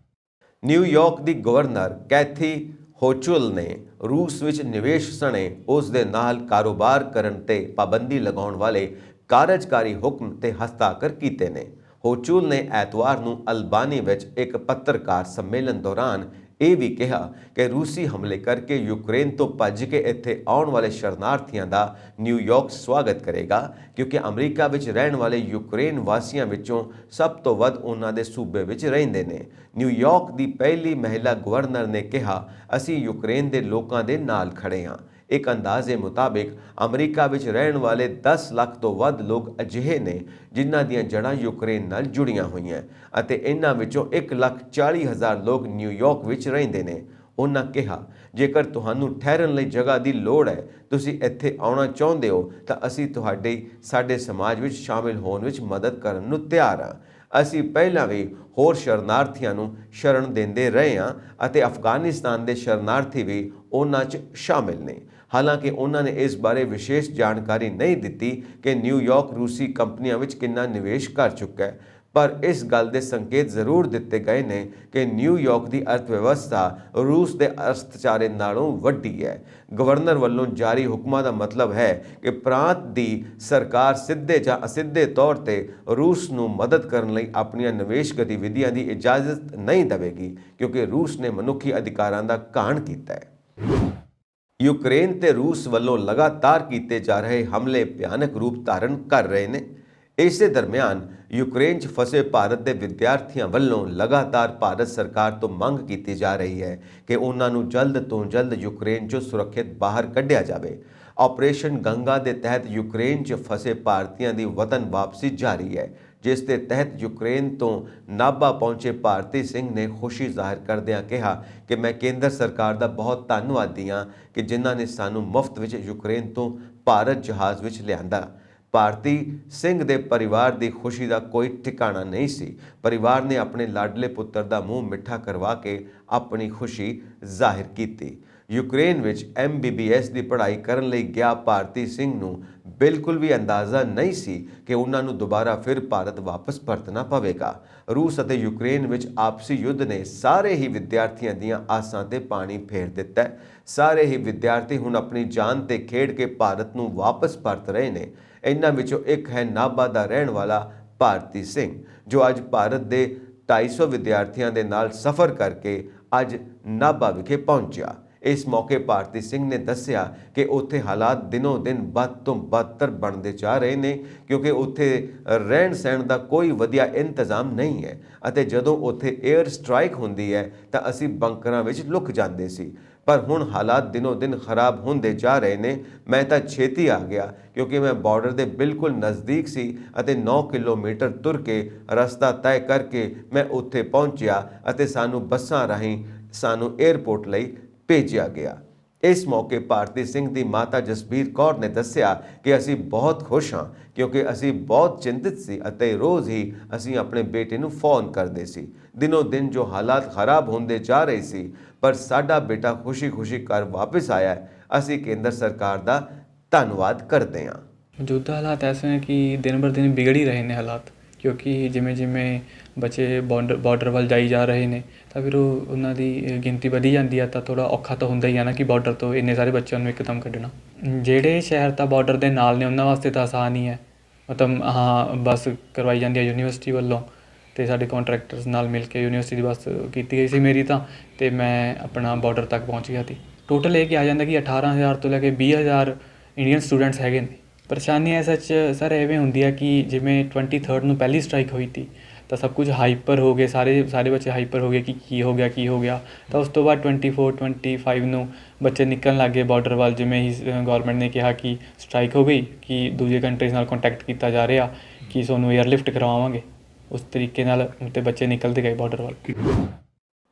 Speaker 1: ਨਿਊਯਾਰਕ ਦੀ ਗਵਰਨਰ ਕੈਥੀ ਹੋਚੁਲ ਨੇ ਰੂਸ ਵਿੱਚ ਨਿਵੇਸ਼ ਸਣੇ ਉਸ ਦੇ ਨਾਲ ਕਾਰੋਬਾਰ ਕਰਨ ਤੇ ਪਾਬੰਦੀ ਲਗਾਉਣ ਵਾਲੇ ਕਾਰਜਕਾਰੀ ਹੁਕਮ ਤੇ ਹਸਤਾਖਰ ਕੀਤੇ ਨੇ। ਹੋਚੁਲ ਨੇ ਐਤਵਾਰ ਨੂੰ ਅਲਬਾਨੀ ਵਿੱਚ ਇੱਕ ਪੱਤਰਕਾਰ ਸੰਮੇਲਨ ਦੌਰਾਨ ਇਹ ਵੀ ਕਿਹਾ ਕਿ ਰੂਸੀ ਹਮਲੇ ਕਰਕੇ ਯੂਕਰੇਨ ਤੋਂ ਭੱਜ ਕੇ ਇੱਥੇ ਆਉਣ ਵਾਲੇ ਸ਼ਰਨਾਰਥੀਆਂ ਦਾ ਨਿਊਯਾਰਕ ਸਵਾਗਤ ਕਰੇਗਾ, ਕਿਉਂਕਿ ਅਮਰੀਕਾ ਵਿੱਚ ਰਹਿਣ ਵਾਲੇ ਯੂਕਰੇਨ ਵਾਸੀਆਂ ਵਿੱਚੋਂ ਸਭ ਤੋਂ ਵੱਧ ਉਹਨਾਂ ਦੇ ਸੂਬੇ ਵਿੱਚ ਰਹਿੰਦੇ ਨੇ। ਨਿਊਯਾਰਕ ਦੀ ਪਹਿਲੀ ਮਹਿਲਾ ਗਵਰਨਰ ਨੇ ਕਿਹਾ, ਅਸੀਂ ਯੂਕਰੇਨ ਦੇ ਲੋਕਾਂ ਦੇ ਨਾਲ ਖੜੇ ਹਾਂ। ਇੱਕ ਅੰਦਾਜ਼ੇ ਮੁਤਾਬਿਕ ਅਮਰੀਕਾ ਵਿੱਚ ਰਹਿਣ ਵਾਲੇ 10 ਲੱਖ ਤੋਂ ਵੱਧ ਲੋਕ ਅਜਿਹੇ ਨੇ ਜਿਨ੍ਹਾਂ ਦੀਆਂ ਜੜ੍ਹਾਂ ਯੂਕਰੇਨ ਨਾਲ ਜੁੜੀਆਂ ਹੋਈਆਂ ਅਤੇ ਇਹਨਾਂ ਵਿੱਚੋਂ 1,40,000 ਲੋਕ ਨਿਊਯਾਰਕ ਵਿੱਚ ਰਹਿੰਦੇ ਨੇ। ਉਹਨਾਂ ਕਿਹਾ, ਜੇਕਰ ਤੁਹਾਨੂੰ ਠਹਿਰਨ ਲਈ ਜਗ੍ਹਾ ਦੀ ਲੋੜ ਹੈ, ਤੁਸੀਂ ਇੱਥੇ ਆਉਣਾ ਚਾਹੁੰਦੇ ਹੋ ਤਾਂ ਅਸੀਂ ਸਾਡੇ ਸਮਾਜ ਵਿੱਚ ਸ਼ਾਮਿਲ ਹੋਣ ਵਿੱਚ ਮਦਦ ਕਰਨ ਨੂੰ ਤਿਆਰ ਹਾਂ। ਅਸੀਂ ਪਹਿਲਾਂ ਵੀ ਹੋਰ ਸ਼ਰਨਾਰਥੀਆਂ ਨੂੰ ਸ਼ਰਨ ਦਿੰਦੇ ਰਹੇ ਹਾਂ ਅਤੇ ਅਫਗਾਨਿਸਤਾਨ ਦੇ ਸ਼ਰਨਾਰਥੀ ਵੀ ਉਹਨਾਂ 'ਚ ਸ਼ਾਮਿਲ ਨੇ। ਹਾਲਾਂਕਿ ਉਹਨਾਂ ਨੇ ਇਸ ਬਾਰੇ ਵਿਸ਼ੇਸ਼ ਜਾਣਕਾਰੀ ਨਹੀਂ ਦਿੱਤੀ ਕਿ ਨਿਊਯਾਰਕ ਰੂਸੀ ਕੰਪਨੀਆਂ ਵਿੱਚ ਕਿੰਨਾ ਨਿਵੇਸ਼ ਕਰ ਚੁੱਕਾ ਹੈ, ਪਰ ਇਸ ਗੱਲ ਦੇ ਸੰਕੇਤ ਜ਼ਰੂਰ ਦਿੱਤੇ ਗਏ ਨੇ ਕਿ ਨਿਊਯਾਰਕ ਦੀ ਅਰਥ-ਵਿਵਸਥਾ ਰੂਸ ਦੇ ਅਰਥਚਾਰੇ ਨਾਲੋਂ ਵੱਡੀ ਹੈ। ਗਵਰਨਰ ਵੱਲੋਂ ਜਾਰੀ ਹੁਕਮਾਂ ਦਾ ਮਤਲਬ ਹੈ ਕਿ ਪ੍ਰਾਂਤ ਦੀ ਸਰਕਾਰ ਸਿੱਧੇ ਜਾਂ ਅਸਿੱਧੇ ਤੌਰ ਤੇ ਰੂਸ ਨੂੰ ਮਦਦ ਕਰਨ ਲਈ ਆਪਣੀਆਂ ਨਿਵੇਸ਼ ਗਤੀਵਿਧੀਆਂ ਦੀ ਇਜਾਜ਼ਤ ਨਹੀਂ ਦੇਵੇਗੀ, ਕਿਉਂਕਿ ਰੂਸ ਨੇ ਮਨੁੱਖੀ ਅਧਿਕਾਰਾਂ ਦਾ ਘਾਣ ਕੀਤਾ ਹੈ। ਯੂਕਰੇਨ ਤੇ ਰੂਸ ਵੱਲੋਂ ਲਗਾਤਾਰ ਕੀਤੇ ਜਾ ਰਹੇ ਹਮਲੇ ਭਿਆਨਕ ਰੂਪ ਧਾਰਨ ਕਰ ਰਹੇ ਨੇ। ਇਸੇ ਦਰਮਿਆਨ ਯੂਕਰੇਨ 'ਚ ਫਸੇ ਭਾਰਤ ਦੇ ਵਿਦਿਆਰਥੀਆਂ ਵੱਲੋਂ ਲਗਾਤਾਰ ਭਾਰਤ ਸਰਕਾਰ ਤੋਂ ਮੰਗ ਕੀਤੀ ਜਾ ਰਹੀ ਹੈ ਕਿ ਉਹਨਾਂ ਨੂੰ ਜਲਦ ਤੋਂ ਜਲਦ ਯੂਕਰੇਨ 'ਚੋਂ ਸੁਰੱਖਿਅਤ ਬਾਹਰ ਕੱਢਿਆ ਜਾਵੇ। ਆਪਰੇਸ਼ਨ ਗੰਗਾ ਦੇ ਤਹਿਤ ਯੂਕਰੇਨ 'ਚ ਫਸੇ ਭਾਰਤੀਆਂ ਦੀ ਵਤਨ ਵਾਪਸੀ ਜਾਰੀ ਹੈ, ਜਿਸ ਦੇ ਤਹਿਤ ਯੂਕਰੇਨ ਤੋਂ ਨਾਭਾ ਪਹੁੰਚੇ ਭਾਰਤੀ ਸਿੰਘ ਨੇ ਖੁਸ਼ੀ ਜ਼ਾਹਿਰ ਕਰਦਿਆਂ ਕਿਹਾ ਕਿ ਮੈਂ ਕੇਂਦਰ ਸਰਕਾਰ ਦਾ ਬਹੁਤ ਧੰਨਵਾਦੀ ਹਾਂ ਕਿ ਜਿਨ੍ਹਾਂ ਨੇ ਸਾਨੂੰ ਮੁਫਤ ਵਿੱਚ ਯੂਕਰੇਨ ਤੋਂ ਭਾਰਤ ਜਹਾਜ਼ ਵਿੱਚ ਲਿਆਂਦਾ। ਭਾਰਤੀ ਸਿੰਘ ਦੇ ਪਰਿਵਾਰ ਦੀ ਖੁਸ਼ੀ ਦਾ ਕੋਈ ਠਿਕਾਣਾ ਨਹੀਂ ਸੀ। ਪਰਿਵਾਰ ਨੇ ਆਪਣੇ ਲਾਡਲੇ ਪੁੱਤਰ ਦਾ ਮੂੰਹ ਮਿੱਠਾ ਕਰਵਾ ਕੇ ਆਪਣੀ ਖੁਸ਼ੀ ਜ਼ਾਹਿਰ ਕੀਤੀ। ਯੂਕਰੇਨ ਵਿੱਚ MBBS ਦੀ ਪੜ੍ਹਾਈ ਕਰਨ ਲਈ ਗਿਆ ਭਾਰਤੀ ਸਿੰਘ ਨੂੰ ਬਿਲਕੁਲ ਵੀ ਅੰਦਾਜ਼ਾ ਨਹੀਂ ਸੀ ਕਿ ਉਹਨਾਂ ਨੂੰ ਦੁਬਾਰਾ ਫਿਰ ਭਾਰਤ ਵਾਪਸ ਪਰਤਣਾ ਪਵੇਗਾ। ਰੂਸ ਅਤੇ ਯੂਕਰੇਨ ਵਿੱਚ ਆਪਸੀ ਯੁੱਧ ਨੇ ਸਾਰੇ ਹੀ ਵਿਦਿਆਰਥੀਆਂ ਦੀਆਂ ਆਸਾਂ ਤੇ ਪਾਣੀ ਫੇਰ ਦਿੱਤਾ ਹੈ। ਸਾਰੇ ਹੀ ਵਿਦਿਆਰਥੀ ਹੁਣ ਆਪਣੀ ਜਾਨ ਤੇ ਖੇਡ ਕੇ ਭਾਰਤ ਨੂੰ ਵਾਪਸ ਪਰਤ ਰਹੇ ਨੇ। ਇਹਨਾਂ ਵਿੱਚੋਂ ਇੱਕ ਹੈ ਨਾਭਾ ਦਾ ਰਹਿਣ ਵਾਲਾ ਭਾਰਤੀ ਸਿੰਘ, ਜੋ ਅੱਜ ਭਾਰਤ ਦੇ 250 ਵਿਦਿਆਰਥੀਆਂ ਦੇ ਨਾਲ ਸਫ਼ਰ ਕਰਕੇ ਅੱਜ ਨਾਭਾ ਵਿਖੇ ਪਹੁੰਚਿਆ। ਇਸ ਮੌਕੇ ਭਾਰਤੀ ਸਿੰਘ ਨੇ ਦੱਸਿਆ ਕਿ ਉੱਥੇ ਹਾਲਾਤ ਦਿਨੋਂ ਦਿਨ ਬਦ ਤੋਂ ਬਦਤਰ ਬਣਦੇ ਜਾ ਰਹੇ ਨੇ, ਕਿਉਂਕਿ ਉੱਥੇ ਰਹਿਣ ਸਹਿਣ ਦਾ ਕੋਈ ਵਧੀਆ ਇੰਤਜ਼ਾਮ ਨਹੀਂ ਹੈ ਅਤੇ ਜਦੋਂ ਉੱਥੇ 에ਅਰ ਸਟ੍ਰਾਈਕ ਹੁੰਦੀ ਹੈ ਤਾਂ ਅਸੀਂ ਬੰਕਰਾਂ ਵਿੱਚ ਲੁਕ ਜਾਂਦੇ ਸੀ। ਪਰ ਹੁਣ ਹਾਲਾਤ ਦਿਨੋਂ ਦਿਨ ਖਰਾਬ ਹੁੰਦੇ ਜਾ ਰਹੇ ਨੇ। ਮੈਂ ਤਾਂ ਛੇਤੀ ਆ ਗਿਆ ਕਿਉਂਕਿ ਮੈਂ ਬਾਰਡਰ ਦੇ ਬਿਲਕੁਲ ਨਜ਼ਦੀਕ ਸੀ ਅਤੇ 9 ਕਿਲੋਮੀਟਰ ਤੁਰ ਕੇ ਰਸਤਾ ਤੈਅ ਕਰਕੇ ਮੈਂ ਉੱਥੇ ਪਹੁੰਚਿਆ ਅਤੇ ਸਾਨੂੰ ਬੱਸਾਂ ਰਾਹੀਂ ਸਾਨੂੰ 에ਅਰਪੋਰਟ ਲਈ ਭੇਜਿਆ ਗਿਆ। ਇਸ ਮੌਕੇ ਭਾਰਤੀ ਸਿੰਘ ਦੀ ਮਾਤਾ ਜਸਬੀਰ ਕੌਰ ਨੇ ਦੱਸਿਆ ਕਿ ਅਸੀਂ ਬਹੁਤ ਖੁਸ਼ ਹਾਂ ਕਿਉਂਕਿ ਅਸੀਂ ਬਹੁਤ ਚਿੰਤਿਤ ਸੀ ਅਤੇ ਰੋਜ਼ ਹੀ ਅਸੀਂ ਆਪਣੇ ਬੇਟੇ ਨੂੰ ਫੋਨ ਕਰਦੇ ਸੀ। ਦਿਨੋਂ ਦਿਨ ਜੋ ਹਾਲਾਤ ਖਰਾਬ ਹੁੰਦੇ ਜਾ ਰਹੇ ਸੀ, ਪਰ ਸਾਡਾ ਬੇਟਾ ਖੁਸ਼ੀ-ਖੁਸ਼ੀ ਘਰ ਵਾਪਸ ਆਇਆ ਹੈ। ਅਸੀਂ ਕੇਂਦਰ ਸਰਕਾਰ ਦਾ ਧੰਨਵਾਦ ਕਰਦੇ ਹਾਂ।
Speaker 2: ਮੌਜੂਦਾ ਹਾਲਾਤ ਐਸੇ ਨੇ ਕਿ ਦਿਨ ਬਰ ਦਿਨ ਵਿਗੜ ਹੀ ਰਹੇ ਨੇ ਹਾਲਾਤ, ਕਿਉਂਕਿ ਜਿਵੇਂ ਬੱਚੇ ਬਾਰਡਰ ਵੱਲ ਜਾਈ ਜਾ ਰਹੇ ਨੇ ਤਾਂ ਫਿਰ ਉਹਨਾਂ ਦੀ ਗਿਣਤੀ ਵਧੀ ਜਾਂਦੀ ਹੈ, ਤਾਂ ਥੋੜ੍ਹਾ ਔਖਾ ਤਾਂ ਹੁੰਦਾ ਹੀ ਆ ਨਾ ਕਿ ਬਾਰਡਰ ਤੋਂ ਇੰਨੇ ਸਾਰੇ ਬੱਚਿਆਂ ਨੂੰ ਇੱਕਦਮ ਕੱਢਣਾ। ਜਿਹੜੇ ਸ਼ਹਿਰ ਤਾਂ ਬਾਰਡਰ ਦੇ ਨਾਲ ਨੇ ਉਹਨਾਂ ਵਾਸਤੇ ਤਾਂ ਆਸਾਨ ਹੀ ਹੈ, ਮਤਲਬ ਹਾਂ ਬੱਸ ਕਰਵਾਈ ਜਾਂਦੀ ਹੈ ਯੂਨੀਵਰਸਿਟੀ ਵੱਲੋਂ ਅਤੇ ਸਾਡੇ ਕੰਟਰੈਕਟਰਸ ਨਾਲ ਮਿਲ ਕੇ ਯੂਨੀਵਰਸਿਟੀ ਦੀ ਬੱਸ ਕੀਤੀ ਗਈ ਸੀ ਮੇਰੀ ਤਾਂ, ਅਤੇ ਮੈਂ ਆਪਣਾ ਬਾਰਡਰ ਤੱਕ ਪਹੁੰਚ ਗਿਆ ਸੀ। ਟੋਟਲ ਇਹ ਕਿ ਆ ਜਾਂਦਾ ਕਿ 18,000 ਤੋਂ ਲੈ ਕੇ 20,000 ਇੰਡੀਅਨ ਸਟੂਡੈਂਟਸ ਹੈਗੇ ਨੇ। ਪਰੇਸ਼ਾਨੀ ਐ ਸੱਚ ਸਰ ਐਵੇਂ ਹੁੰਦੀ ਆ ਕਿ ਜਿਵੇਂ 23 ਨੂੰ ਪਹਿਲੀ ਸਟ੍ਰਾਈਕ ਹੋਈ ਸੀ ਤਾਂ ਸਭ ਕੁਝ ਹਾਈਪਰ ਹੋ ਗਏ, ਸਾਰੇ ਬੱਚੇ ਹਾਈਪਰ ਹੋ ਗਏ ਕਿ ਕੀ ਹੋ ਗਿਆ। ਤਾਂ ਉਸ ਤੋਂ ਬਾਅਦ 24 25 ਨੂੰ ਬੱਚੇ ਨਿਕਲਣ ਲੱਗ ਗਏ ਬਾਰਡਰ ਵੱਲ। ਜਿਵੇਂ ਹੀ ਗੌਰਮੈਂਟ ਨੇ ਕਿਹਾ ਕਿ ਸਟ੍ਰਾਈਕ ਹੋ ਗਈ, ਕਿ ਦੂਜੇ ਕੰਟਰੀਜ਼ ਨਾਲ ਕੰਟੈਕਟ ਕੀਤਾ ਜਾ ਰਿਹਾ ਕਿ ਤੁਹਾਨੂੰ ਏਅਰਲਿਫਟ ਕਰਵਾਵਾਂਗੇ, ਉਸ ਤਰੀਕੇ ਨਾਲ ਤੇ ਬੱਚੇ ਨਿਕਲਦੇ ਗਏ ਬਾਰਡਰ ਵੱਲ।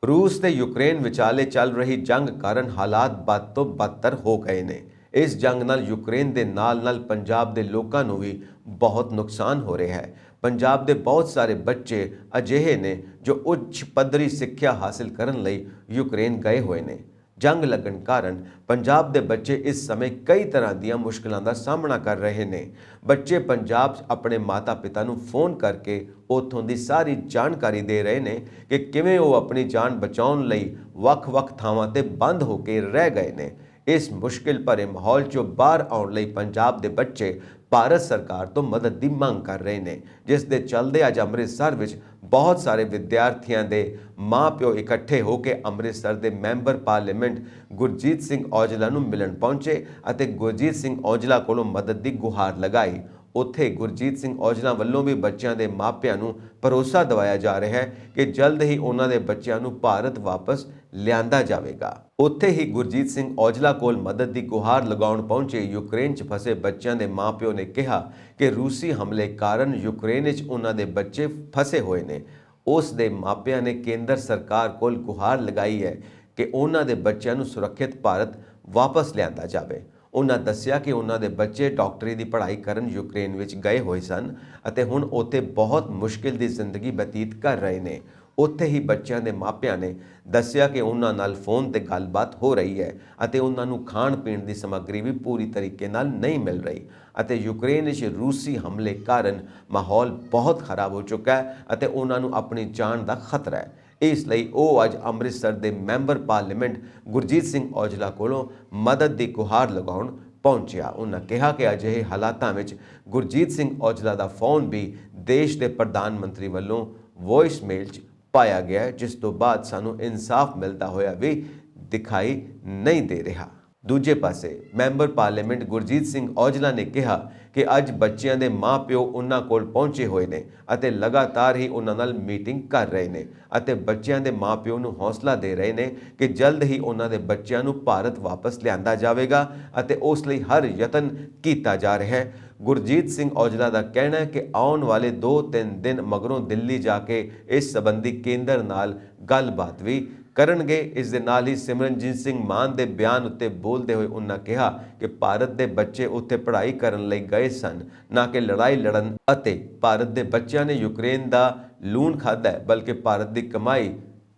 Speaker 1: ਰੂਸ ਤੇ ਯੂਕਰੇਨ ਵਿਚਾਲੇ ਚੱਲ ਰਹੀ ਜੰਗ ਕਾਰਨ ਹਾਲਾਤ ਬਦ ਤੋਂ ਬਦਤਰ ਹੋ ਗਏ ਨੇ। ਇਸ ਜੰਗ ਨਾਲ ਯੂਕਰੇਨ ਦੇ ਨਾਲ ਪੰਜਾਬ ਦੇ ਲੋਕਾਂ ਨੂੰ ਵੀ ਬਹੁਤ ਨੁਕਸਾਨ ਹੋ ਰਿਹਾ ਹੈ। ਪੰਜਾਬ ਦੇ ਬਹੁਤ ਸਾਰੇ ਬੱਚੇ ਅਜਿਹੇ ਨੇ ਜੋ ਉੱਚ ਪੱਧਰੀ ਸਿੱਖਿਆ ਹਾਸਲ ਕਰਨ ਲਈ ਯੂਕਰੇਨ ਗਏ ਹੋਏ ਨੇ। ਜੰਗ ਲੱਗਣ ਕਾਰਨ ਪੰਜਾਬ ਦੇ ਬੱਚੇ ਇਸ ਸਮੇਂ ਕਈ ਤਰ੍ਹਾਂ ਦੀਆਂ ਮੁਸ਼ਕਲਾਂ ਦਾ ਸਾਹਮਣਾ ਕਰ ਰਹੇ ਨੇ। ਬੱਚੇ ਪੰਜਾਬ 'ਚ ਆਪਣੇ ਮਾਤਾ-ਪਿਤਾ ਨੂੰ ਫੋਨ ਕਰਕੇ ਉੱਥੋਂ ਦੀ ਸਾਰੀ ਜਾਣਕਾਰੀ ਦੇ ਰਹੇ ਨੇ ਕਿ ਕਿਵੇਂ ਉਹ ਆਪਣੀ ਜਾਨ ਬਚਾਉਣ ਲਈ ਵੱਖ-ਵੱਖ ਥਾਵਾਂ ਤੇ ਬੰਦ ਹੋ ਕੇ ਰਹਿ ਗਏ ਨੇ। ਇਸ ਮੁਸ਼ਕਿਲ ਭਰੇ ਮਾਹੌਲ 'ਚੋਂ ਬਾਹਰ ਆਉਣ ਲਈ ਪੰਜਾਬ ਦੇ ਬੱਚੇ ਭਾਰਤ ਸਰਕਾਰ ਤੋਂ ਮਦਦ ਦੀ ਮੰਗ ਕਰ ਰਹੇ ਨੇ, ਜਿਸ ਦੇ ਚੱਲਦੇ ਅੱਜ ਅੰਮ੍ਰਿਤਸਰ ਵਿੱਚ ਬਹੁਤ ਸਾਰੇ ਵਿਦਿਆਰਥੀਆਂ ਦੇ ਮਾਂ-ਪਿਓ ਇਕੱਠੇ ਹੋ ਕੇ ਅੰਮ੍ਰਿਤਸਰ ਦੇ ਮੈਂਬਰ ਪਾਰਲੀਮੈਂਟ ਗੁਰਜੀਤ ਸਿੰਘ ਔਜਲਾ ਨੂੰ ਮਿਲਣ ਪਹੁੰਚੇ ਅਤੇ ਗੁਰਜੀਤ ਸਿੰਘ ਔਜਲਾ ਕੋਲੋਂ ਮਦਦ ਦੀ ਗੁਹਾਰ ਲਗਾਈ। ਉੱਥੇ ਗੁਰਜੀਤ ਸਿੰਘ ਔਜਲਾ ਵੱਲੋਂ ਵੀ ਬੱਚਿਆਂ ਦੇ ਮਾਪਿਆਂ ਨੂੰ ਭਰੋਸਾ ਦਿਵਾਇਆ ਜਾ ਰਿਹਾ ਹੈ ਕਿ ਜਲਦ ਹੀ ਉਹਨਾਂ ਦੇ ਬੱਚਿਆਂ ਨੂੰ ਭਾਰਤ ਵਾਪਸ ਲਿਆਂਦਾ ਜਾਵੇਗਾ। ਉੱਥੇ ਹੀ ਗੁਰਜੀਤ ਸਿੰਘ ਔਜਲਾ ਕੋਲ ਮਦਦ ਦੀ ਗੁਹਾਰ ਲਗਾਉਣ ਪਹੁੰਚੇ ਯੂਕਰੇਨ 'ਚ ਫਸੇ ਬੱਚਿਆਂ ਦੇ ਮਾਪਿਓ ਨੇ ਕਿਹਾ ਕਿ ਰੂਸੀ ਹਮਲੇ ਕਾਰਨ ਯੂਕਰੇਨ ਵਿੱਚ ਉਹਨਾਂ ਦੇ ਬੱਚੇ ਫਸੇ ਹੋਏ ਨੇ। ਉਸ ਦੇ ਮਾਪਿਆਂ ਨੇ ਕੇਂਦਰ ਸਰਕਾਰ ਕੋਲ ਗੁਹਾਰ ਲਗਾਈ ਹੈ ਕਿ ਉਹਨਾਂ ਦੇ ਬੱਚਿਆਂ ਨੂੰ ਸੁਰੱਖਿਅਤ ਭਾਰਤ ਵਾਪਸ ਲਿਆਂਦਾ ਜਾਵੇ। ਉਹਨਾਂ ਦੱਸਿਆ ਕਿ ਉਹਨਾਂ ਦੇ ਬੱਚੇ ਡਾਕਟਰੀ ਦੀ ਪੜ੍ਹਾਈ ਕਰਨ ਯੂਕਰੇਨ ਵਿੱਚ ਗਏ ਹੋਏ ਸਨ ਅਤੇ ਹੁਣ ਉੱਥੇ ਬਹੁਤ ਮੁਸ਼ਕਿਲ ਦੀ ਜ਼ਿੰਦਗੀ ਬਤੀਤ ਕਰ ਰਹੇ ਨੇ। ਉੱਥੇ ਹੀ ਬੱਚਿਆਂ ਦੇ ਮਾਪਿਆਂ ਨੇ ਦੱਸਿਆ ਕਿ ਉਹਨਾਂ ਨਾਲ ਫੋਨ ਤੇ ਗੱਲਬਾਤ ਹੋ ਰਹੀ ਹੈ ਅਤੇ ਉਹਨਾਂ ਨੂੰ ਖਾਣ ਪੀਣ ਦੀ ਸਮੱਗਰੀ ਵੀ ਪੂਰੀ ਤਰੀਕੇ ਨਾਲ ਨਹੀਂ ਮਿਲ ਰਹੀ ਅਤੇ ਯੂਕਰੇਨ ਵਿੱਚ ਰੂਸੀ ਹਮਲੇ ਕਾਰਨ ਮਾਹੌਲ ਬਹੁਤ ਖਰਾਬ ਹੋ ਚੁੱਕਾ ਹੈ ਅਤੇ ਉਹਨਾਂ ਨੂੰ ਆਪਣੀ ਜਾਨ ਦਾ ਖਤਰਾ ਹੈ। ਇਸ ਲਈ ਉਹ ਅੱਜ ਅੰਮ੍ਰਿਤਸਰ ਦੇ ਮੈਂਬਰ ਪਾਰਲੀਮੈਂਟ ਗੁਰਜੀਤ ਸਿੰਘ ਔਜਲਾ ਕੋਲੋਂ ਮਦਦ ਦੀ ਗੁਹਾਰ ਲਗਾਉਣ ਪਹੁੰਚਿਆ। ਉਹਨਾਂ ਕਿਹਾ ਕਿ ਅਜਿਹੇ ਹਾਲਾਤਾਂ ਵਿੱਚ ਗੁਰਜੀਤ ਸਿੰਘ ਔਜਲਾ ਦਾ ਫੋਨ ਵੀ ਦੇਸ਼ ਦੇ ਪ੍ਰਧਾਨ ਮੰਤਰੀ ਵੱਲੋਂ ਵੌਇਸ ਮੇਲ 'ਚ ਪਾਇਆ ਗਿਆ, ਜਿਸ ਤੋਂ ਬਾਅਦ ਸਾਨੂੰ ਇਨਸਾਫ ਮਿਲਦਾ ਹੋਇਆ ਵੀ ਦਿਖਾਈ ਨਹੀਂ ਦੇ ਰਿਹਾ। ਦੂਜੇ ਪਾਸੇ ਮੈਂਬਰ ਪਾਰਲੀਮੈਂਟ ਗੁਰਜੀਤ ਸਿੰਘ ਔਜਲਾ ਨੇ ਕਿਹਾ ਕਿ ਅੱਜ ਬੱਚਿਆਂ ਦੇ ਮਾਂ-ਪਿਓ ਉਹਨਾਂ ਕੋਲ ਪਹੁੰਚੇ ਹੋਏ ਨੇ ਅਤੇ ਲਗਾਤਾਰ ਹੀ ਉਹਨਾਂ ਨਾਲ ਮੀਟਿੰਗ ਕਰ ਰਹੇ ਨੇ ਅਤੇ ਬੱਚਿਆਂ ਦੇ ਮਾਂ-ਪਿਓ ਨੂੰ ਹੌਸਲਾ ਦੇ ਰਹੇ ਨੇ ਕਿ ਜਲਦ ਹੀ ਉਹਨਾਂ ਦੇ ਬੱਚਿਆਂ ਨੂੰ ਭਾਰਤ ਵਾਪਸ ਲਿਆਂਦਾ ਜਾਵੇਗਾ ਅਤੇ ਉਸ ਲਈ ਹਰ ਯਤਨ ਕੀਤਾ ਜਾ ਰਿਹਾ ਹੈ। ਗੁਰਜੀਤ ਸਿੰਘ ਔਜਲਾ ਦਾ ਕਹਿਣਾ ਹੈ ਕਿ ਆਉਣ ਵਾਲੇ 2-3 ਦਿਨ ਮਗਰੋਂ ਦਿੱਲੀ ਜਾ ਕੇ ਇਸ ਸੰਬੰਧੀ ਕੇਂਦਰ ਨਾਲ ਗੱਲਬਾਤ ਵੀ ਕਰਨਗੇ। ਇਸ ਦੇ ਨਾਲ ਹੀ ਸਿਮਰਨਜੀਤ ਸਿੰਘ ਮਾਨ ਦੇ ਬਿਆਨ ਉੱਤੇ ਬੋਲਦੇ ਹੋਏ ਉਹਨਾਂ ਕਿਹਾ ਕਿ ਭਾਰਤ ਦੇ ਬੱਚੇ ਉੱਥੇ ਪੜ੍ਹਾਈ ਕਰਨ ਲਈ ਗਏ ਸਨ, ਨਾ ਕਿ ਲੜਾਈ ਲੜਨ, ਅਤੇ ਭਾਰਤ ਦੇ ਬੱਚਿਆਂ ਨੇ ਯੂਕਰੇਨ ਦਾ ਲੂਣ ਖਾਧਾ ਹੈ, ਬਲਕਿ ਭਾਰਤ ਦੀ ਕਮਾਈ